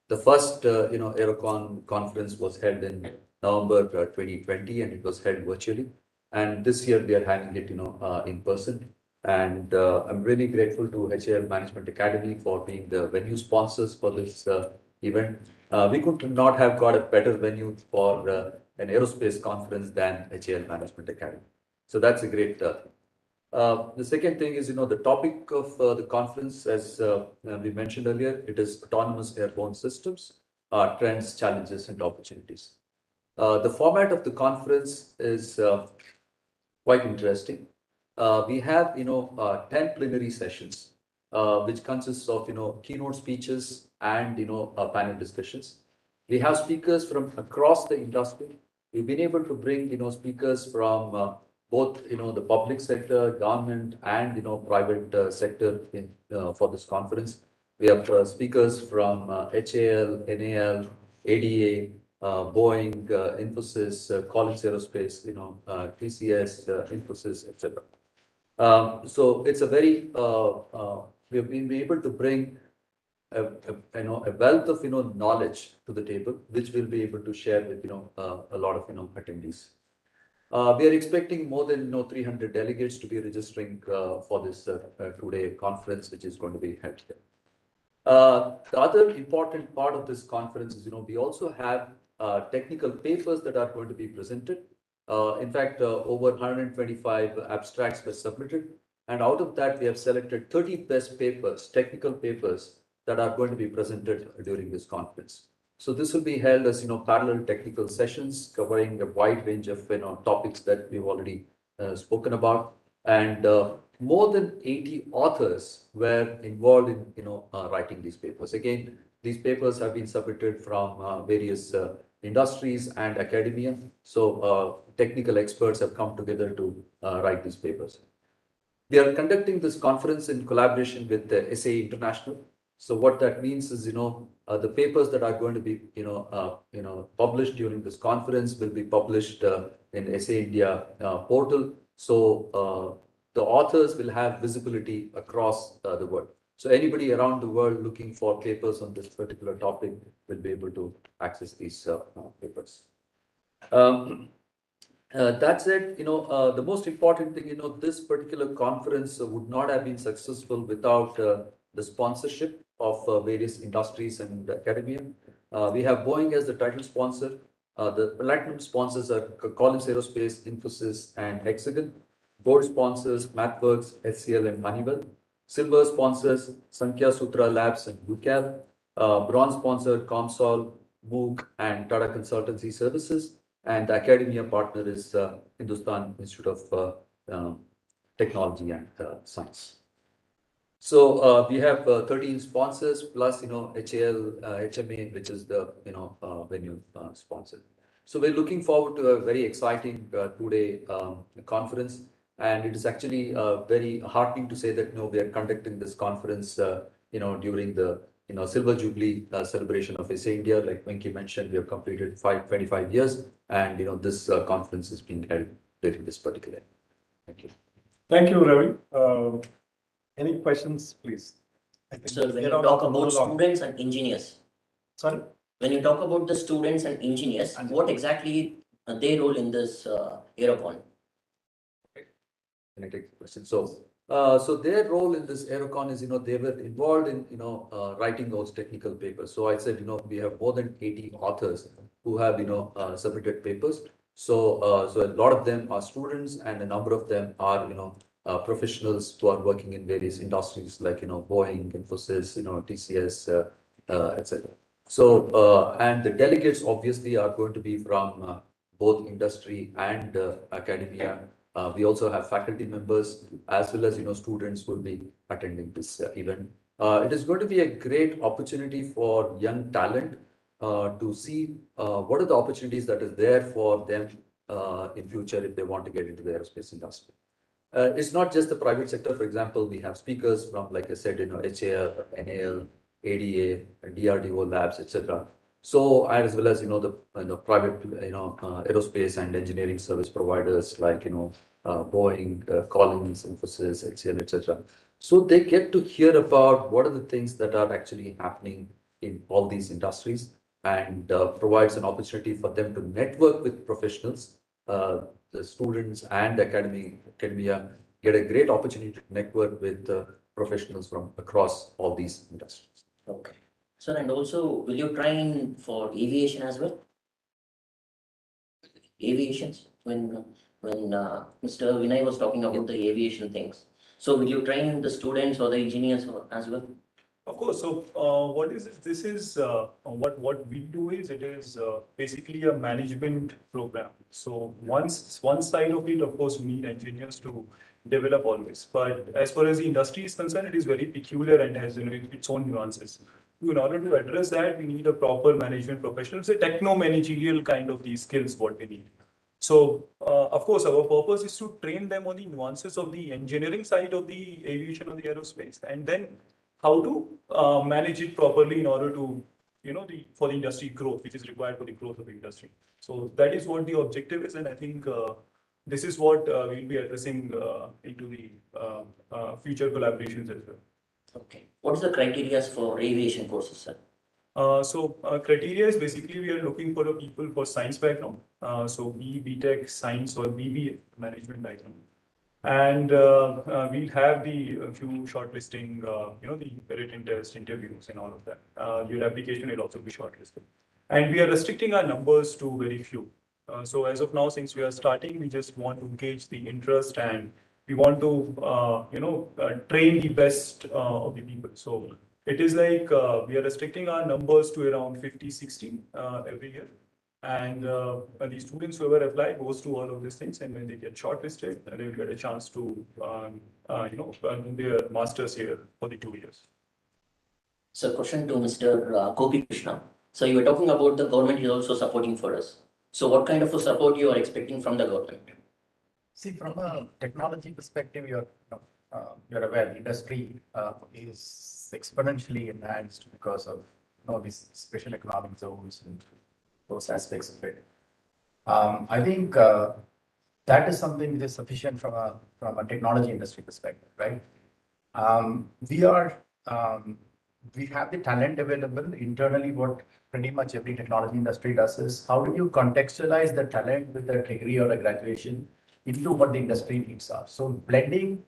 The first, AeroCON conference was held in November 2020, and it was held virtually. And this year we are having it, in person. And I'm really grateful to HAL Management Academy for being the venue sponsors for this event. We could not have got a better venue for an aerospace conference than HAL Management Academy. So that's a great thing. The second thing is, the topic of the conference, as we mentioned earlier, it is autonomous airborne systems, trends, challenges, and opportunities. The format of the conference is quite interesting. We have, 10 plenary sessions, which consists of, keynote speeches and, panel discussions. We have speakers from across the industry. We've been able to bring, speakers from both, the public sector, government, and, private sector for this conference. We have speakers from HAL, NAL, ADA, Boeing, Infosys, Collins Aerospace, TCS, Infosys, etc. So it's a very, we have been able to bring a wealth of, knowledge to the table, which we'll be able to share with, a lot of, attendees. We are expecting more than 300 delegates to be registering for this two-day conference, which is going to be held here. The other important part of this conference is, we also have technical papers that are going to be presented. In fact, over 125 abstracts were submitted, and out of that, we have selected 30 best papers, technical papers, that are going to be presented during this conference. So this will be held as, parallel technical sessions covering a wide range of, topics that we've already spoken about. And more than 80 authors were involved in, writing these papers. Again, these papers have been submitted from various industries and academia. So technical experts have come together to write these papers. We are conducting this conference in collaboration with SAE International. So what that means is, the papers that are going to be, published during this conference will be published in SAE India portal. So the authors will have visibility across the world. So anybody around the world looking for papers on this particular topic will be able to access these papers. That said, the most important thing, this particular conference would not have been successful without the sponsorship of various industries and academia. We have Boeing as the title sponsor. The platinum sponsors are Collins Aerospace, Infosys, and Hexagon. Gold sponsors MathWorks, HCL, and Honeywell. Silver sponsors Sankhya Sutra Labs and UCAL. Bronze sponsor ComSol, MOOC, and Tata Consultancy Services. And the academia partner is Hindustan Institute of Technology and Science. So we have 13 sponsors plus, HAL, HMA, which is the, venue sponsor. So we're looking forward to a very exciting two-day conference. And it is actually very heartening to say that, we are conducting this conference, during the, Silver Jubilee celebration of SAE India. Like Venki mentioned, we have completed 25 years. And, this conference is being held during this particular year. Thank you. Thank you, Ravi. Any questions, please? So when you talk about students and engineers. Sorry? When you talk about the students and engineers, what exactly their role in this AeroCON? Can I take the question? So their role in this AeroCON is, they were involved in, writing those technical papers. So I said, we have more than 80 authors who have, submitted papers. So a lot of them are students, and a number of them are, professionals who are working in various industries like, Boeing, Infosys, TCS, etc. So, and the delegates obviously are going to be from both industry and academia. We also have faculty members as well as, students will be attending this event. It is going to be a great opportunity for young talent to see what are the opportunities that is there for them in future if they want to get into the aerospace industry. It's not just the private sector. For example, we have speakers from, like I said, HAL, NAL, ADA, DRDO labs, etc. So, as well as, the private, aerospace and engineering service providers like, Boeing, Collins, Infosys, HCL, etc. So they get to hear about what are the things that are actually happening in all these industries, and provides an opportunity for them to network with professionals. The students and academia get a great opportunity to network with professionals from across all these industries. Okay. Sir, and also, will you train for aviation as well? Aviations, when when Mr. Vinay was talking about the aviation things. So will you train the students or the engineers as well? Of course. So, what is it? This is what we do is it is basically a management program. So, one side of it, of course, we need engineers to develop always. But as far as the industry is concerned, it is very peculiar and has its own nuances. In order to address that, we need a proper management professional. It's a techno-managerial kind of these skills what we need. So, of course, our purpose is to train them on the nuances of the engineering side of the aviation or the aerospace, and then how to manage it properly in order to, for the industry growth, which is required for the growth of the industry. So that is what the objective is, and I think this is what we'll be addressing into the future collaborations as well. Okay. What is the criteria for aviation courses, sir? Criteria is basically we are looking for the people for science background. So BTech science or BB management background. And we'll have the few shortlisting, the written test interviews and all of that. Your application will also be shortlisted. And we are restricting our numbers to very few. So as of now, since we are starting, we just want to gauge the interest and we want to, train the best of the people. So it is like we are restricting our numbers to around 50, 60 every year. And the students who ever apply goes through all of these things, and when they get shortlisted, they will get a chance to, earn their masters here for the 2 years. So, question to Mr. Gopi Krishna. So, you were talking about the government is also supporting for us. So, what kind of a support you are expecting from the government? See, from a technology perspective, you're aware, industry is exponentially enhanced because of these special economic zones and those aspects of it. I think that is something that is sufficient from a technology industry perspective, right? We have the talent available internally. What pretty much every technology industry does is how do you contextualize the talent with a degree or a graduation into what the industry needs are. So blending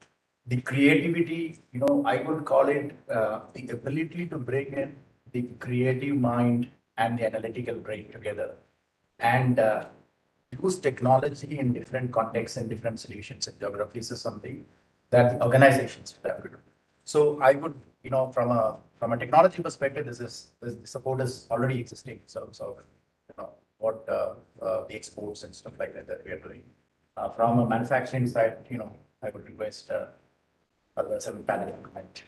the creativity, I would call it the ability to bring in the creative mind and the analytical brain together and use technology in different contexts and different solutions and geographies is something that the organizations would have to do. So I would, from a technology perspective, the support is already existing. So what the exports and stuff like that we are doing. From a manufacturing side, I would request others have a panel comment.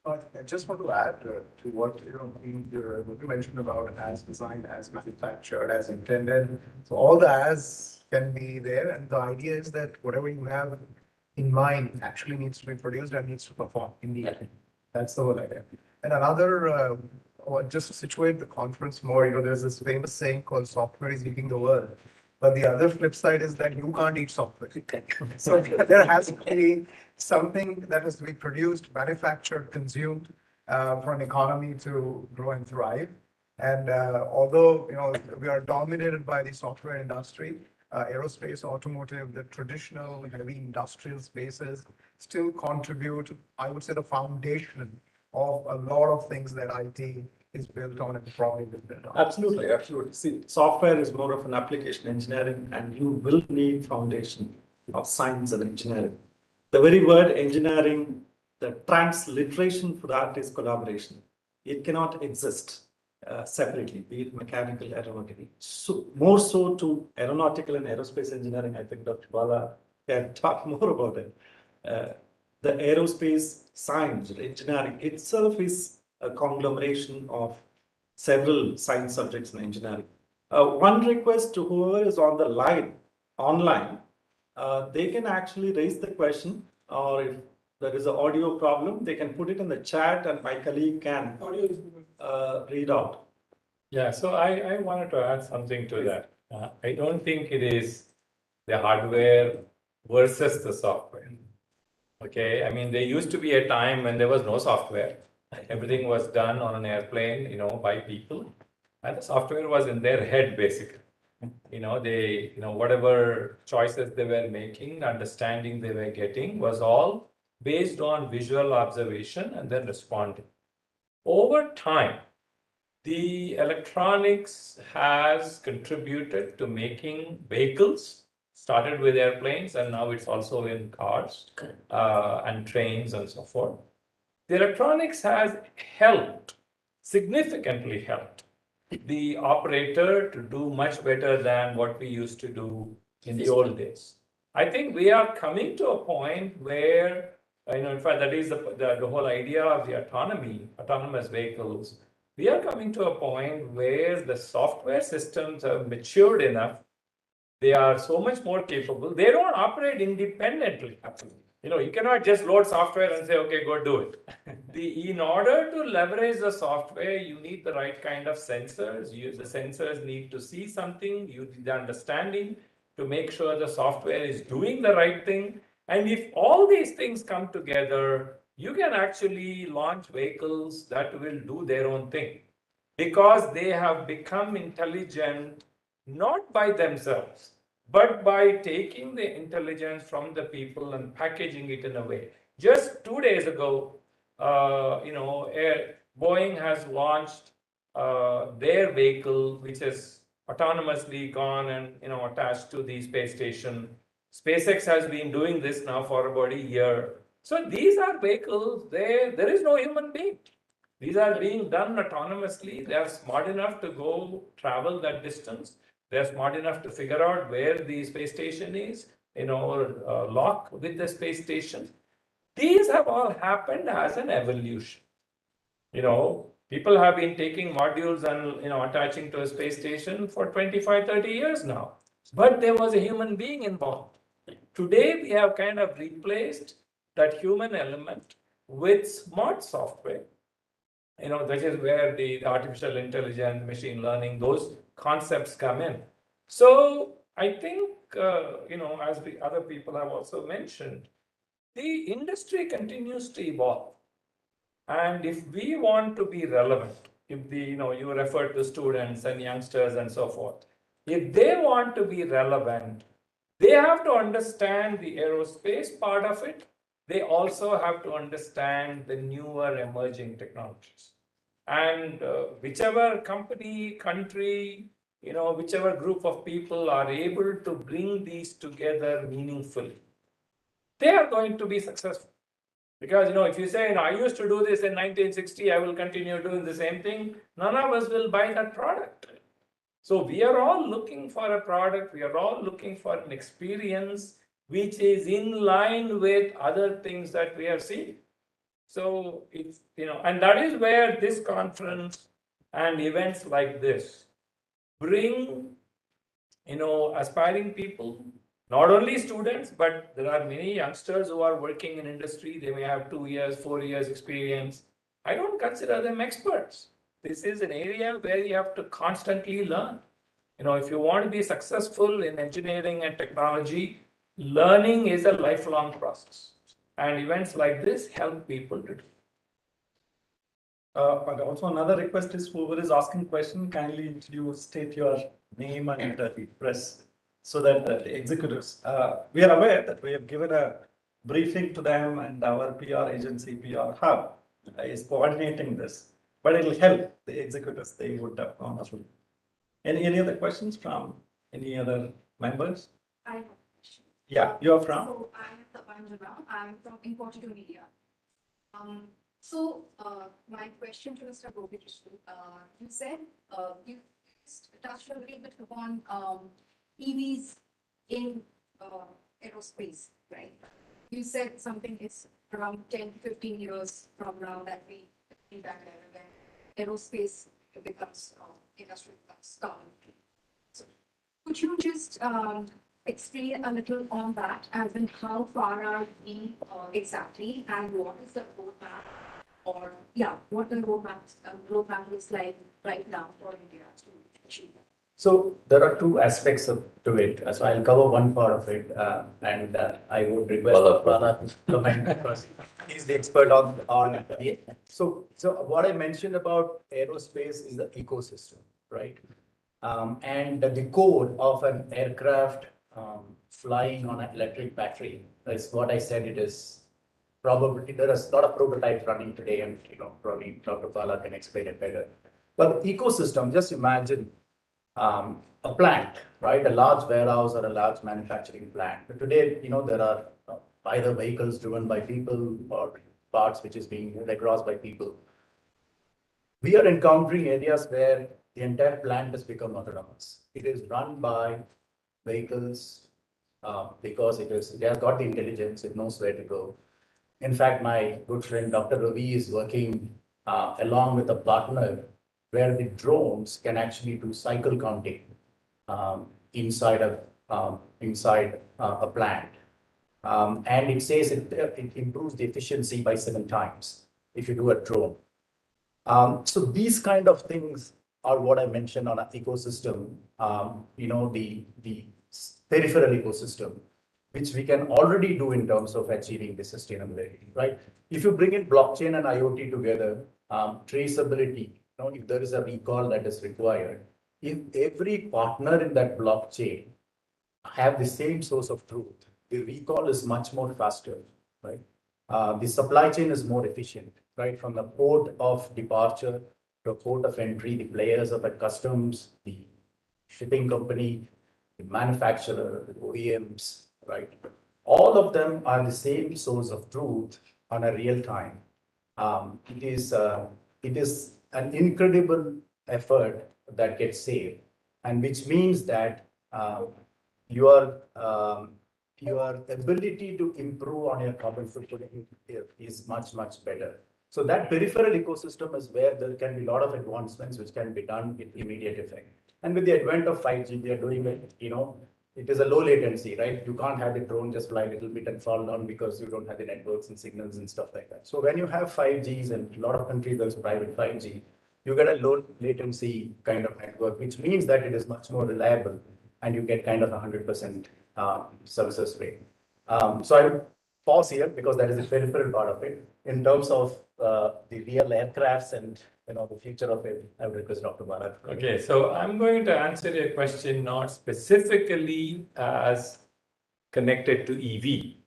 I just want to add to what you mentioned about as designed, as manufactured, as intended. So all the as can be there, and the idea is that whatever you have in mind actually needs to be produced and needs to perform in the end. That's the whole idea. And another, just to situate the conference more, there's this famous saying called "software is eating the world." But the other flip side is that you can't eat software. So there has to be something that has to be produced, manufactured, consumed for an economy to grow and thrive. And although we are dominated by the software industry, aerospace, automotive, the traditional heavy industrial spaces still contribute, I would say, the foundation of a lot of things that IT is built on and probably will build on. Absolutely, absolutely. See, software is more of an application engineering, and you will need foundation of science and engineering. The very word engineering, the transliteration for that is collaboration. It cannot exist separately, be it mechanical, aeronautical. So more so to aeronautical and aerospace engineering, I think Dr. Bala can talk more about it. The aerospace science, engineering itself is a conglomeration of several science subjects in engineering. One request to whoever is on the line, online, they can actually raise the question, or if there is an audio problem, they can put it in the chat and my colleague can read out. Yeah, so I wanted to add something to that. I don't think it is the hardware versus the software. Okay, I mean, there used to be a time when there was no software. Everything was done on an airplane, by people, and the software was in their head, basically. They, whatever choices they were making, understanding they were getting was all based on visual observation and then responding. Over time, The electronics has contributed to making vehicles, started with airplanes, and now it's also in cars and trains and so forth. The electronics has helped, significantly helped the operator to do much better than what we used to do in the old days. I think we are coming to a point where, in fact, that is the whole idea of the autonomous vehicles. We are coming to a point where the software systems have matured enough. They are so much more capable. They don't operate independently. You cannot just load software and say, okay, go do it. In order to leverage the software, you need the right kind of sensors. The sensors need to see something, you need the understanding to make sure the software is doing the right thing. And if all these things come together, you can actually launch vehicles that will do their own thing because they have become intelligent not by themselves, but by taking the intelligence from the people and packaging it in a way. Just 2 days ago, Boeing has launched their vehicle, which has autonomously gone and attached to the space station. SpaceX has been doing this now for about a year. So these are vehicles, there is no human being. These are being done autonomously. They are smart enough to go travel that distance. They are smart enough to figure out where the space station is, or lock with the space station. These have all happened as an evolution. People have been taking modules and attaching to a space station for 25, 30 years now. But there was a human being involved. Today, we have kind of replaced that human element with smart software. That is where the artificial intelligence, machine learning, those concepts come in. So I think, as the other people have also mentioned, the industry continues to evolve. And if we want to be relevant, if you refer to students and youngsters and so forth, if they want to be relevant, they have to understand the aerospace part of it. They also have to understand the newer emerging technologies. And whichever company, country, whichever group of people are able to bring these together meaningfully, they are going to be successful. Because, if you say, I used to do this in 1960, I will continue doing the same thing, none of us will buy that product. So we are all looking for a product, we are all looking for an experience which is in line with other things that we have seen. So it's, and that is where this conference and events like this bring, aspiring people, not only students, but there are many youngsters who are working in industry. They may have 2 years, 4 years experience. I don't consider them experts. This is an area where you have to constantly learn. If you want to be successful in engineering and technology, learning is a lifelong process. And events like this help people to do. But also another request is whoever is asking question, kindly state your name and press so that the executives, we are aware that we have given a briefing to them and our PR agency, PR Hub is coordinating this, but it'll help the executives, they would have gone through. Any other questions from any other members? I have a question. Yeah, you're from? So I'm Tapanjana. I'm from Imported Media. My question to Mr. Gopikrishnan, you said you touched a little bit upon EVs in aerospace, right? You said something is around 10 to 15 years from now that we in that era when aerospace becomes industry becomes common. So could you just explain a little on that, as in how far are we exactly, and what is the roadmap, or what the roadmap is like right now for India to achieve that? So there are two aspects to it. So I'll cover one part of it, and I would request Prana to comment because he's the expert on it. So what I mentioned about aerospace is the ecosystem, right? And the core of an aircraft flying on an electric battery is what I said. It is probably there is a lot of prototypes running today, and probably Dr. Pala can explain it better. Well, ecosystem, just imagine a plant, right? A large warehouse or a large manufacturing plant. But today, there are either vehicles driven by people or parts which is being moved across by people. We are encountering areas where the entire plant has become autonomous. It is run by vehicles because it has got the intelligence, it knows where to go. In fact, my good friend Dr. Ravi is working along with a partner where the drones can actually do cycle counting inside a plant. And it says it improves the efficiency by 7 times if you do a drone. So these kind of things are what I mentioned on an ecosystem, the peripheral ecosystem, which we can already do in terms of achieving the sustainability, right? If you bring in blockchain and IoT together, traceability, if there is a recall that is required, if every partner in that blockchain have the same source of truth, the recall is much more faster, right? The supply chain is more efficient, right? From the port of departure to port of entry, the players of the customs, the shipping company, the manufacturer, the OEMs, right? All of them are the same source of truth on a real time. It is an incredible effort that gets saved, and which means that your ability to improve on your carbon footprint is much, much better. So that peripheral ecosystem is where there can be a lot of advancements which can be done with immediate effect. And with the advent of 5G, we are doing it, it is a low latency, right? You can't have the drone just fly a little bit and fall down because you don't have the networks and signals and stuff like that. So when you have 5Gs, and a lot of countries there's private 5G, you get a low latency kind of network, which means that it is much more reliable and you get kind of 100% services rate. So I will pause here because that is the peripheral part of it. In terms of the real aircrafts and the future of it, I would request Dr. Bharat. Okay, so I'm going to answer your question not specifically as connected to EV,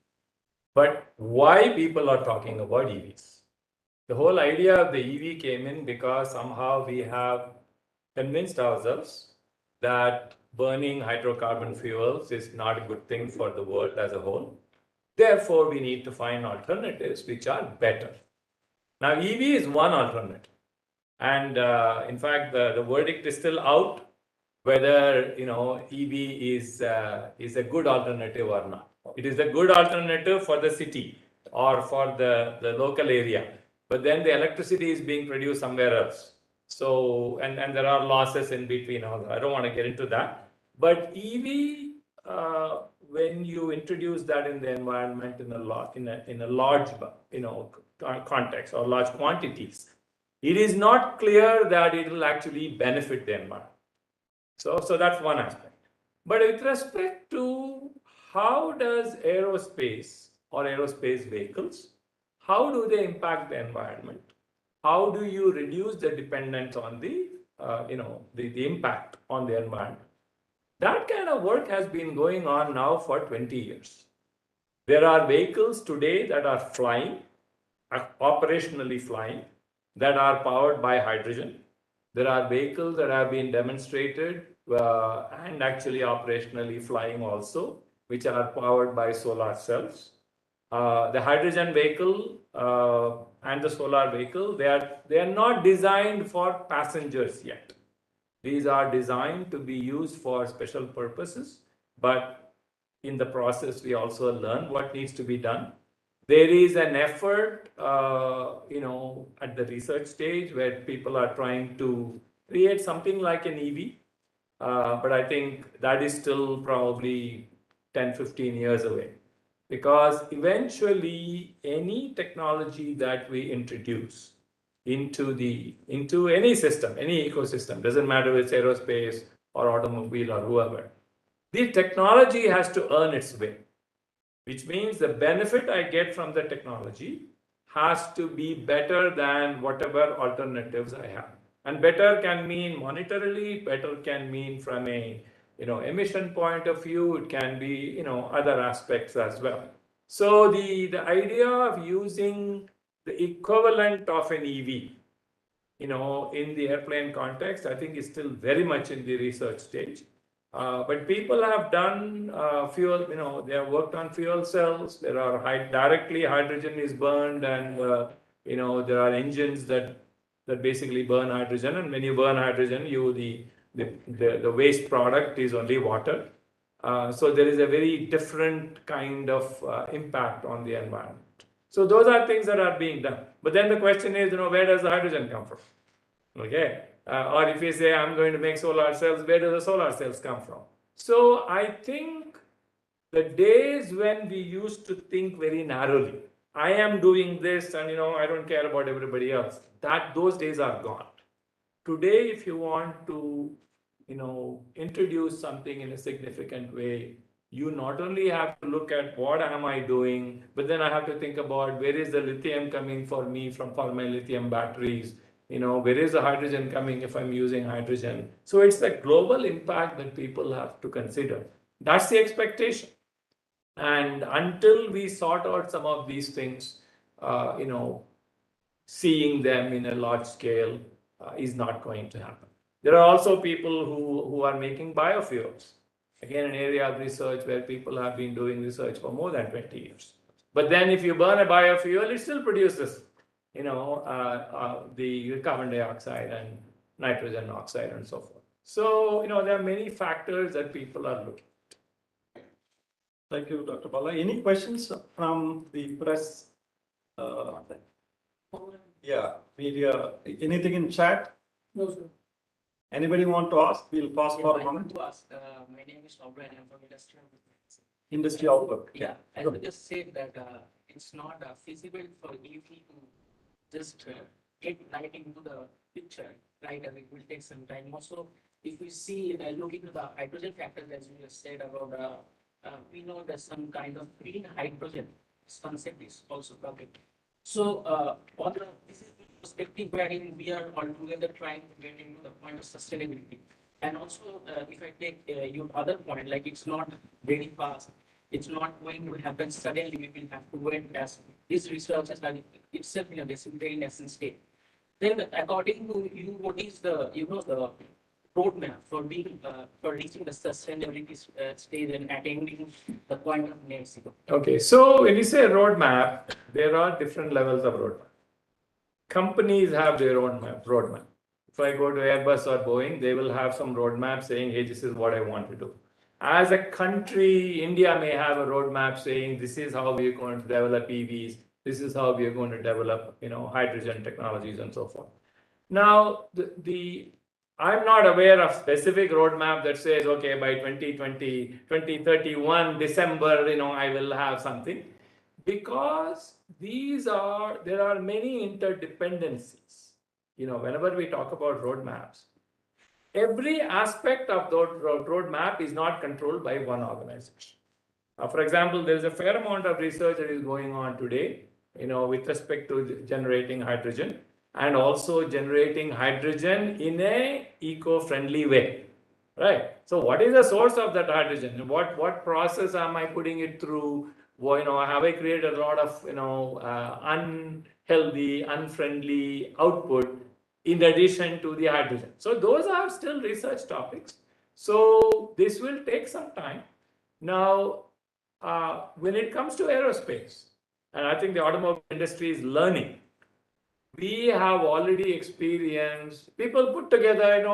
but why people are talking about EVs. The whole idea of the EV came in because somehow we have convinced ourselves that burning hydrocarbon fuels is not a good thing for the world as a whole. Therefore, we need to find alternatives which are better. Now, EV is one alternative. And in fact, the verdict is still out whether EV is a good alternative or not. It is a good alternative for the city or for the local area, but then the electricity is being produced somewhere else. So and there are losses in between. I don't want to get into that. But EV, when you introduce that in the environment in a large context or large quantities, it is not clear that it will actually benefit the environment. So that's one aspect. But with respect to how does aerospace or aerospace vehicles, how do they impact the environment? How do you reduce the dependence on the impact on the environment? That kind of work has been going on now for 20 years. There are vehicles today that are flying, operationally flying, that are powered by hydrogen. There are vehicles that have been demonstrated and actually operationally flying also, which are powered by solar cells. The hydrogen vehicle and the solar vehicle, they are not designed for passengers yet. These are designed to be used for special purposes, but in the process, we also learn what needs to be done. There is an effort, at the research stage where people are trying to create something like an EV, but I think that is still probably 10, 15 years away. Because eventually, any technology that we introduce into any system, any ecosystem, doesn't matter if it's aerospace or automobile or whoever, the technology has to earn its way, which means the benefit I get from the technology has to be better than whatever alternatives I have. And better can mean monetarily, better can mean from a emission point of view, it can be other aspects as well. So the idea of using the equivalent of an EV in the airplane context, I think is still very much in the research stage. But people have done fuel, they have worked on fuel cells. There are directly hydrogen is burned, and there are engines that basically burn hydrogen. And when you burn hydrogen, the waste product is only water. So there is a very different kind of impact on the environment. So those are things that are being done. But then the question is, where does the hydrogen come from? Okay. Or if you say, I'm going to make solar cells, where do the solar cells come from? So I think the days when we used to think very narrowly, I am doing this and, I don't care about everybody else, those days are gone. Today, if you want to, introduce something in a significant way, you not only have to look at what am I doing, but then I have to think about where is the lithium coming for me for my lithium batteries. Where is the hydrogen coming if I'm using hydrogen? So it's the global impact that people have to consider. That's the expectation. And until we sort out some of these things, seeing them in a large scale is not going to happen. There are also people who are making biofuels. Again, an area of research where people have been doing research for more than 20 years. But then if you burn a biofuel, it still produces the carbon dioxide and nitrogen oxide and so forth. So, there are many factors that people are looking. Thank you, Dr. Bala. Any questions from the press? Yeah, media. Anything in chat? No, sir. Anybody want to ask? We'll pause for a moment. To ask, my name is Robert, I'm from Industry Outlook. Yeah, I would just say that it's not feasible for EV to just get right into the picture, right? And it will take some time. Also, if we see, look into the hydrogen factors, as you just said about, we know there's some kind of green hydrogen concept is also public. So, this is the perspective wherein we are all together trying to get into the point of sustainability. And also, if I take your other point, like it's not very fast, it's not going to happen suddenly, we will have to wait as this research is itself in a very nascent state. Then, according to you, what is the, the roadmap for being, for reaching the sustainability stage and attaining the point of net zero? Okay, so when you say roadmap, there are different levels of roadmap. Companies have their own roadmap. If I go to Airbus or Boeing, they will have some roadmap saying, hey, this is what I want to do. As a country, India may have a roadmap saying, this is how we are going to develop EVs. This is how we are going to develop, hydrogen technologies and so forth. Now, I'm not aware of specific roadmap that says, okay, by 2020, 2031, December, I will have something. Because there are many interdependencies. Whenever we talk about roadmaps, every aspect of the roadmap is not controlled by one organization. For example, there is a fair amount of research that is going on today, with respect to generating hydrogen and also generating hydrogen in a eco-friendly way, right? So what is the source of that hydrogen? What process am I putting it through? Well, have I created a lot of, unhealthy, unfriendly output in addition to the hydrogen? So those are still research topics. So this will take some time. Now, when it comes to aerospace, and I think the automobile industry is learning, we have already experienced, people put together,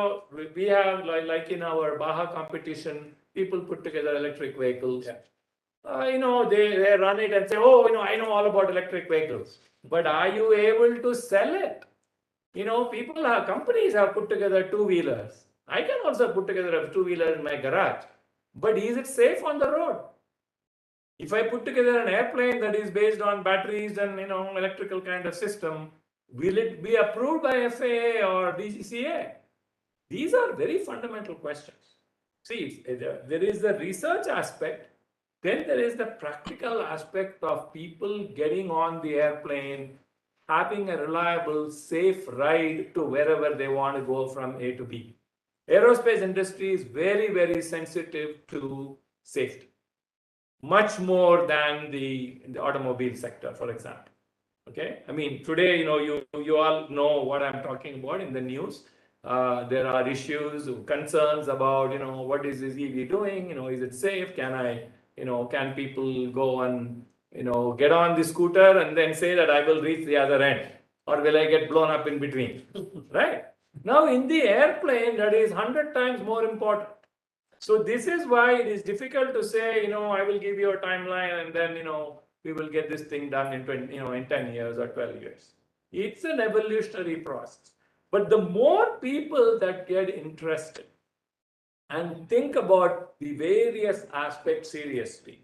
we have like in our Baja competition, people put together electric vehicles. Yeah. They run it and say, oh, I know all about electric vehicles. But are you able to sell it? Companies have put together two-wheelers. I can also put together a two-wheeler in my garage. But is it safe on the road? If I put together an airplane that is based on batteries and, electrical kind of system, will it be approved by FAA or DGCA? These are very fundamental questions. See, there is the research aspect. Then there is the practical aspect of people getting on the airplane, having a reliable, safe ride to wherever they want to go from A to B. Aerospace industry is very, very sensitive to safety, much more than the automobile sector, for example. Okay, I mean, today, you all know what I'm talking about in the news. There are issues, concerns about, what is this EV doing? Is it safe? Can people go and, get on the scooter and then say that I will reach the other end? Or will I get blown up in between? Right? Now, in the airplane, that is 100 times more important. So this is why it is difficult to say, I will give you a timeline and then, we will get this thing done in 20, in 10 years or 12 years. It's an evolutionary process. But the more people that get interested and think about the various aspects seriously,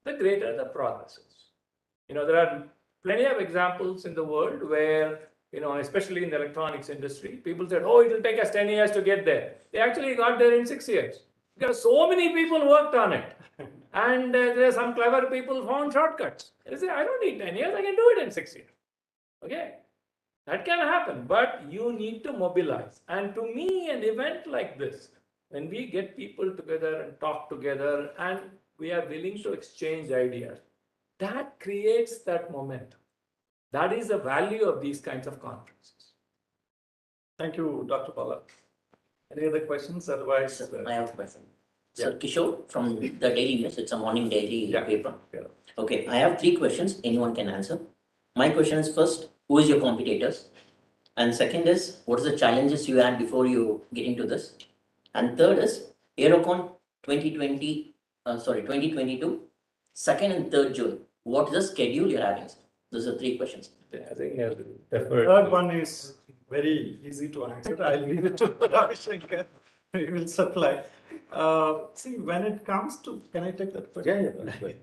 the greater the progress is. There are plenty of examples in the world where, especially in the electronics industry, people said, oh, it will take us 10 years to get there. They actually got there in 6 years. Because so many people worked on it. And there are some clever people found shortcuts. They say, I don't need 10 years, I can do it in 6 years. Okay? That can happen, but you need to mobilize. And to me, an event like this, when we get people together and talk together and we are willing to exchange ideas, that creates that momentum. That is the value of these kinds of conferences. Thank you, Dr. Pala. Any other questions? Otherwise, I have a question. Sir, Kishore from the Daily News, it's a morning daily paper. Yeah. Okay, I have 3 questions. Anyone can answer. My question is first, who is your competitors? And second is, what is the challenges you had before you get into this? And third is, AeroCON 2022, 2nd and 3rd June. What is the schedule you're having? Those are 3 questions. I think the third one is very easy to answer. I'll leave it to Ravi Shankar. He will supply. See, when it comes to, can I take that question? Yeah.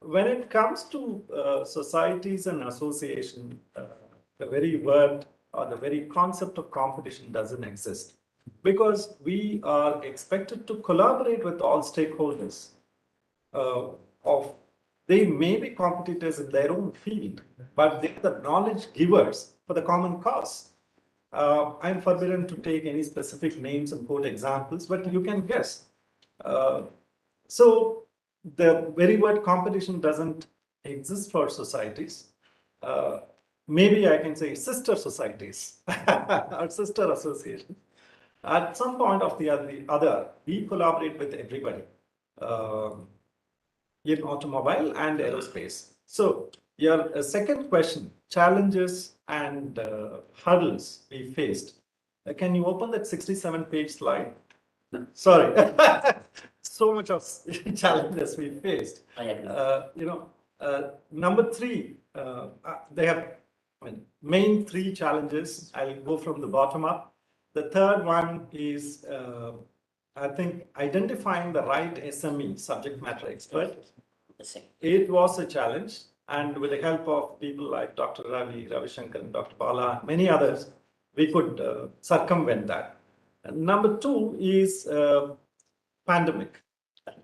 When it comes to societies and association, the very word or the very concept of competition doesn't exist, because we are expected to collaborate with all stakeholders. They may be competitors in their own field, but they're the knowledge givers for the common cause. I'm forbidden to take any specific names and quote examples, but you can guess. So the very word competition doesn't exist for societies. Maybe I can say sister societies or sister associations. At some point of the other, we collaborate with everybody in automobile and aerospace. So your second question, challenges and hurdles we faced. Can you open that 67-page slide? Sorry, so much of challenges we faced. Number 3, they have main 3 challenges. I'll go from the bottom up. The third one is, I think, identifying the right SME, subject matter expert. It was a challenge, and with the help of people like Dr. Ravi Shankar, and Dr. Bala, and many others, we could circumvent that. And number 2 is pandemic.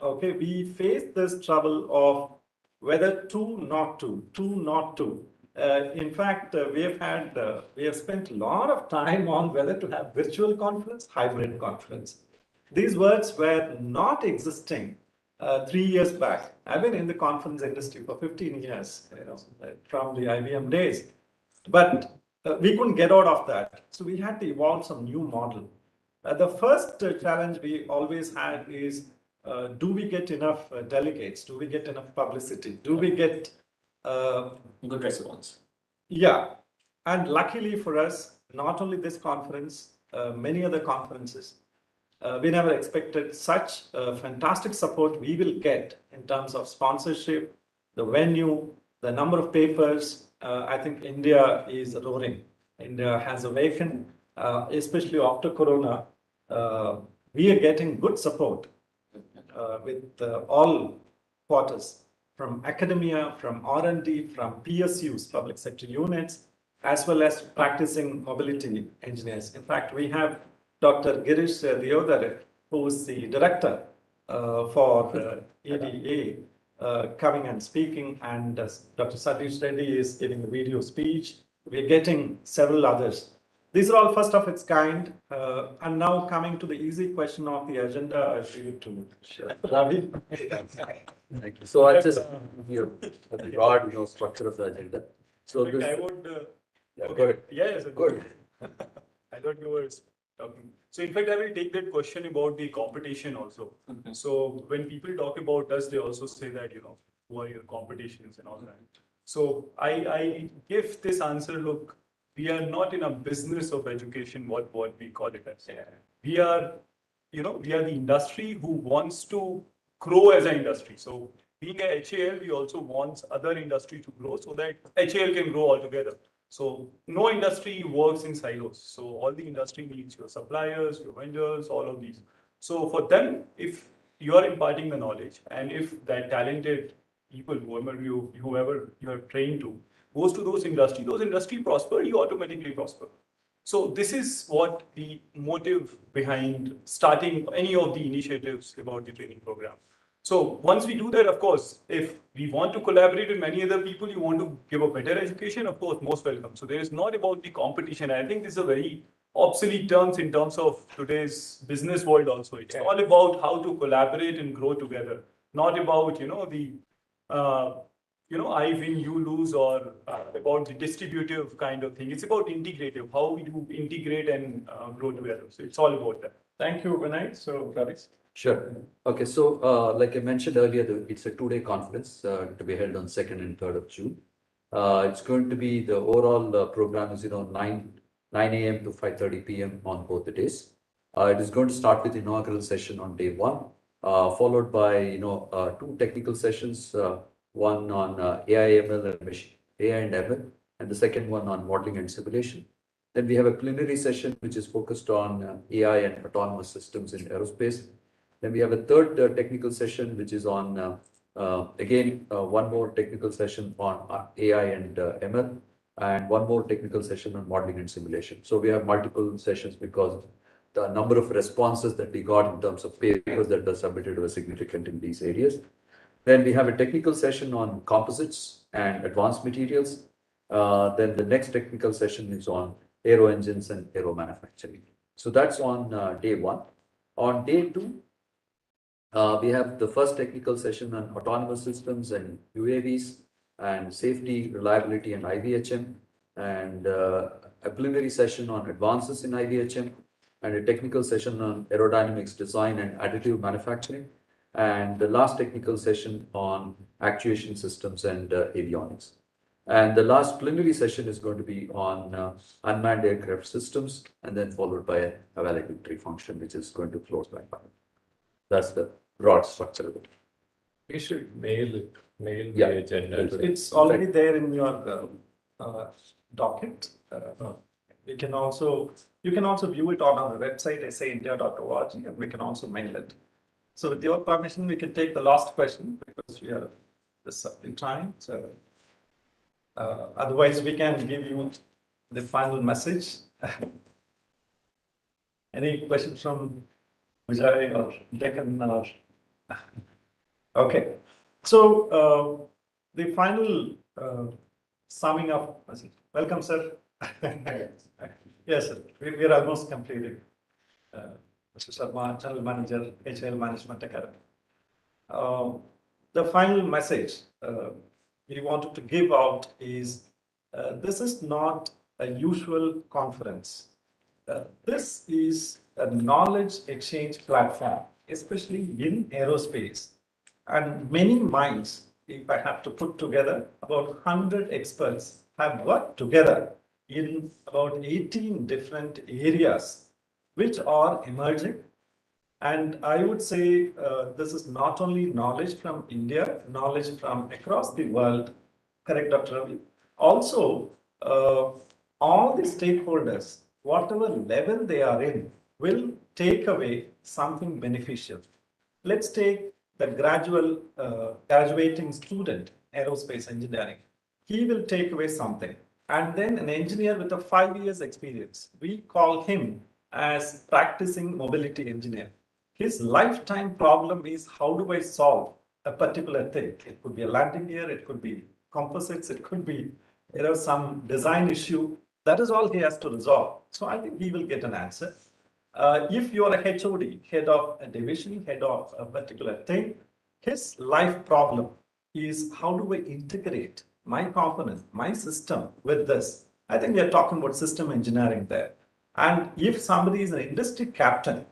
Okay, we faced this trouble of whether to, not to. In fact, we have spent a lot of time on whether to have virtual conference, hybrid conference. These words were not existing 3 years back. I've been in the conference industry for 15 years, from the IBM days, but we couldn't get out of that. So we had to evolve some new model. The first challenge we always had is, do we get enough delegates? Do we get enough publicity? Do we get good response? Yeah. And luckily for us, not only this conference, many other conferences, we never expected such fantastic support we will get in terms of sponsorship, the venue, the number of papers. I think India is roaring. India has awakened, especially after Corona. We are getting good support with all quarters, from academia, from R&D, from PSUs, public sector units, as well as practicing mobility engineers. In fact, we have Dr. Girish Diodare, who is the director for EDA, coming and speaking, and Dr. Satish Reddy is giving a video speech. We're getting several others. These are all first of its kind. And now coming to the easy question of the agenda, I leave it to Ravi. Thank you. So I'll just give you a broad structure of the agenda. So Like, this, I would, yeah, okay. go ahead. Yes, Good. I thought you were talking. So in fact, I will take that question about the competition also. So when people talk about us, they also say that, who are your competitions and all that. So I give this answer, look, we are not in a business of education, what we call it as. We are, we are the industry who wants to grow as an industry. So being a HAL, we also want other industry to grow so that HAL can grow altogether. So no industry works in silos. So all the industry needs your suppliers, your vendors, all of these. So for them, if you are imparting the knowledge and if that talented people, whoever you are trained to, goes to those industry prosper, you automatically prosper. So this is what the motive behind starting any of the initiatives about the training program. So once we do that, of course, if we want to collaborate with many other people, you want to give a better education, of course, most welcome. So there is not about the competition. I think this is a very obsolete terms in terms of today's business world also. It's all about how to collaborate and grow together, not about, I win, you lose, or about the distributive kind of thing. It's about integrative, how we do integrate and grow together. So it's all about that. Thank you, Vinay. So, Ravis. Sure. Okay, so like I mentioned earlier, it's a two-day conference to be held on 2nd and 3rd of June. It's going to be the overall program is 9 a.m. to 5:30 p.m. on both the days. It is going to start with the inaugural session on day one, followed by two technical sessions, one on AI/ML and AI and ML, and the second one on modeling and simulation. Then we have a plenary session which is focused on AI and autonomous systems in aerospace. Then we have a third technical session, which is on, one more technical session on AI and ML, and one more technical session on modeling and simulation. So we have multiple sessions because the number of responses that we got in terms of papers that were submitted were significant in these areas. Then we have a technical session on composites and advanced materials. Then the next technical session is on aero engines and aero manufacturing. So that's on day one. On day two, we have the first technical session on autonomous systems and UAVs and safety, reliability, and IVHM, and a preliminary session on advances in IVHM, and a technical session on aerodynamics design and additive manufacturing, and the last technical session on actuation systems and avionics. And the last preliminary session is going to be on unmanned aircraft systems, and then followed by a valedictory function, which is going to close by. That's the broad structure of it. We should mail Yeah. the agenda. It's already there in your docket. You can also view it on our website, saindia.org, and we can also mail it. So with your permission, we can take the last question because we are just up in time. So otherwise, we can give you the final message. Any questions from Vijay or Deccan or? Okay. So the final summing up. Welcome, sir. Yes, sir. We are almost completed. Mr. Sharma, General Manager, HL Management Academy. The final message we wanted to give out is this is not a usual conference. This is a knowledge exchange platform, especially in aerospace. And many minds, if I have to put together, about 100 experts have worked together in about 18 different areas, which are emerging. And I would say this is not only knowledge from India, knowledge from across the world, correct, Dr. Ravi? Also, all the stakeholders, whatever level they are in, will take away something beneficial. Let's take the graduating student, aerospace engineering. He will take away something. And then an engineer with a 5 years experience, we call him as practicing mobility engineer. His lifetime problem is how do I solve a particular thing? It could be a landing gear, it could be composites, it could be some design issue. That is all he has to resolve. So I think he will get an answer. If you are a HOD, head of a division, head of a particular thing, his life problem is how do I integrate my component, my system with this, I think we are talking about system engineering there. And if somebody is an industry captain,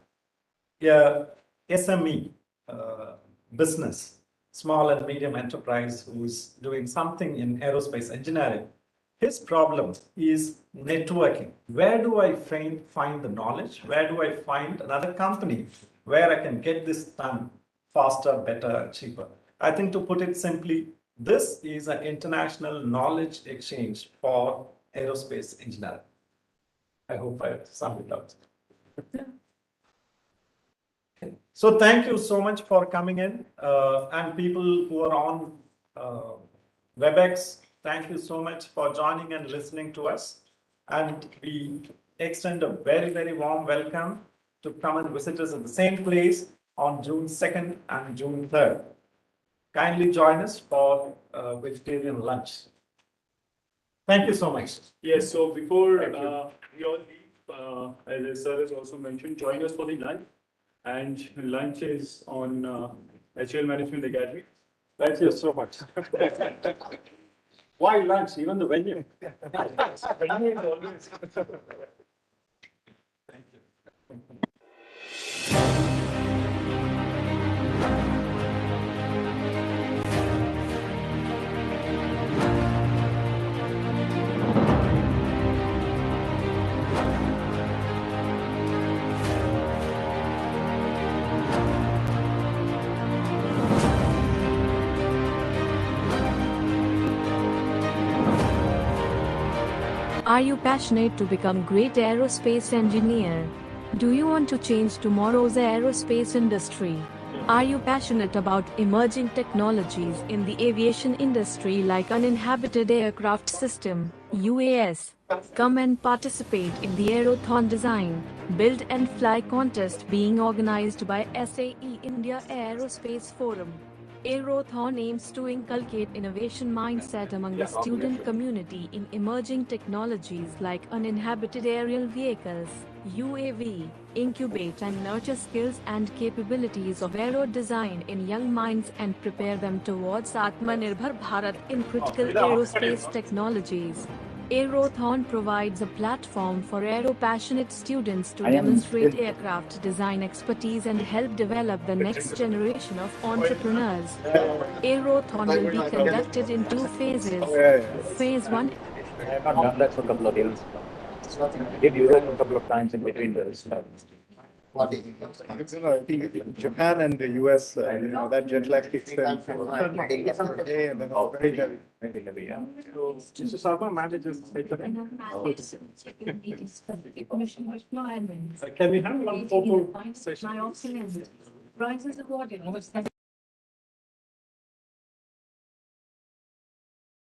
a SME business, small and medium enterprise who's doing something in aerospace engineering, his problem is networking. Where do I find the knowledge? Where do I find another company where I can get this done faster, better, and cheaper? I think to put it simply, this is an international knowledge exchange for aerospace engineering. I hope I summed it up. So thank you so much for coming in, and people who are on WebEx, thank you so much for joining and listening to us. And we extend a very, very warm welcome to come and visit us at the same place on June 2nd and June 3rd. Kindly join us for vegetarian lunch. Thank you so much. Yes, so before we all leave, as the sir has also mentioned, join us for the lunch. And lunch is on HL Management Academy. Thank you so much. Why lunch? Even the venue. Venue is always. Thank you. Are you passionate to become great aerospace engineer? Do you want to change tomorrow's aerospace industry? Are you passionate about emerging technologies in the aviation industry like uninhabited aircraft system, UAS? Come and participate in the AeroCON Design, Build and Fly contest being organized by SAE India Aerospace Forum. AeroCON aims to inculcate innovation mindset among the student community in emerging technologies like uninhabited aerial vehicles, UAV, incubate and nurture skills and capabilities of aero design in young minds and prepare them towards Atmanirbhar Bharat in critical aerospace technologies. AeroCON provides a platform for aero-passionate students to demonstrate aircraft design expertise and help develop the next generation of entrepreneurs. AeroCON will be conducted in 2 phases. Phase 1. I have not done that for a couple of years. I did Europe a couple of times in between those. Japan and the US, that jet lag kicks in. And then very heavy. So Sarma manages. Can we have one photo session? Prizes awarded.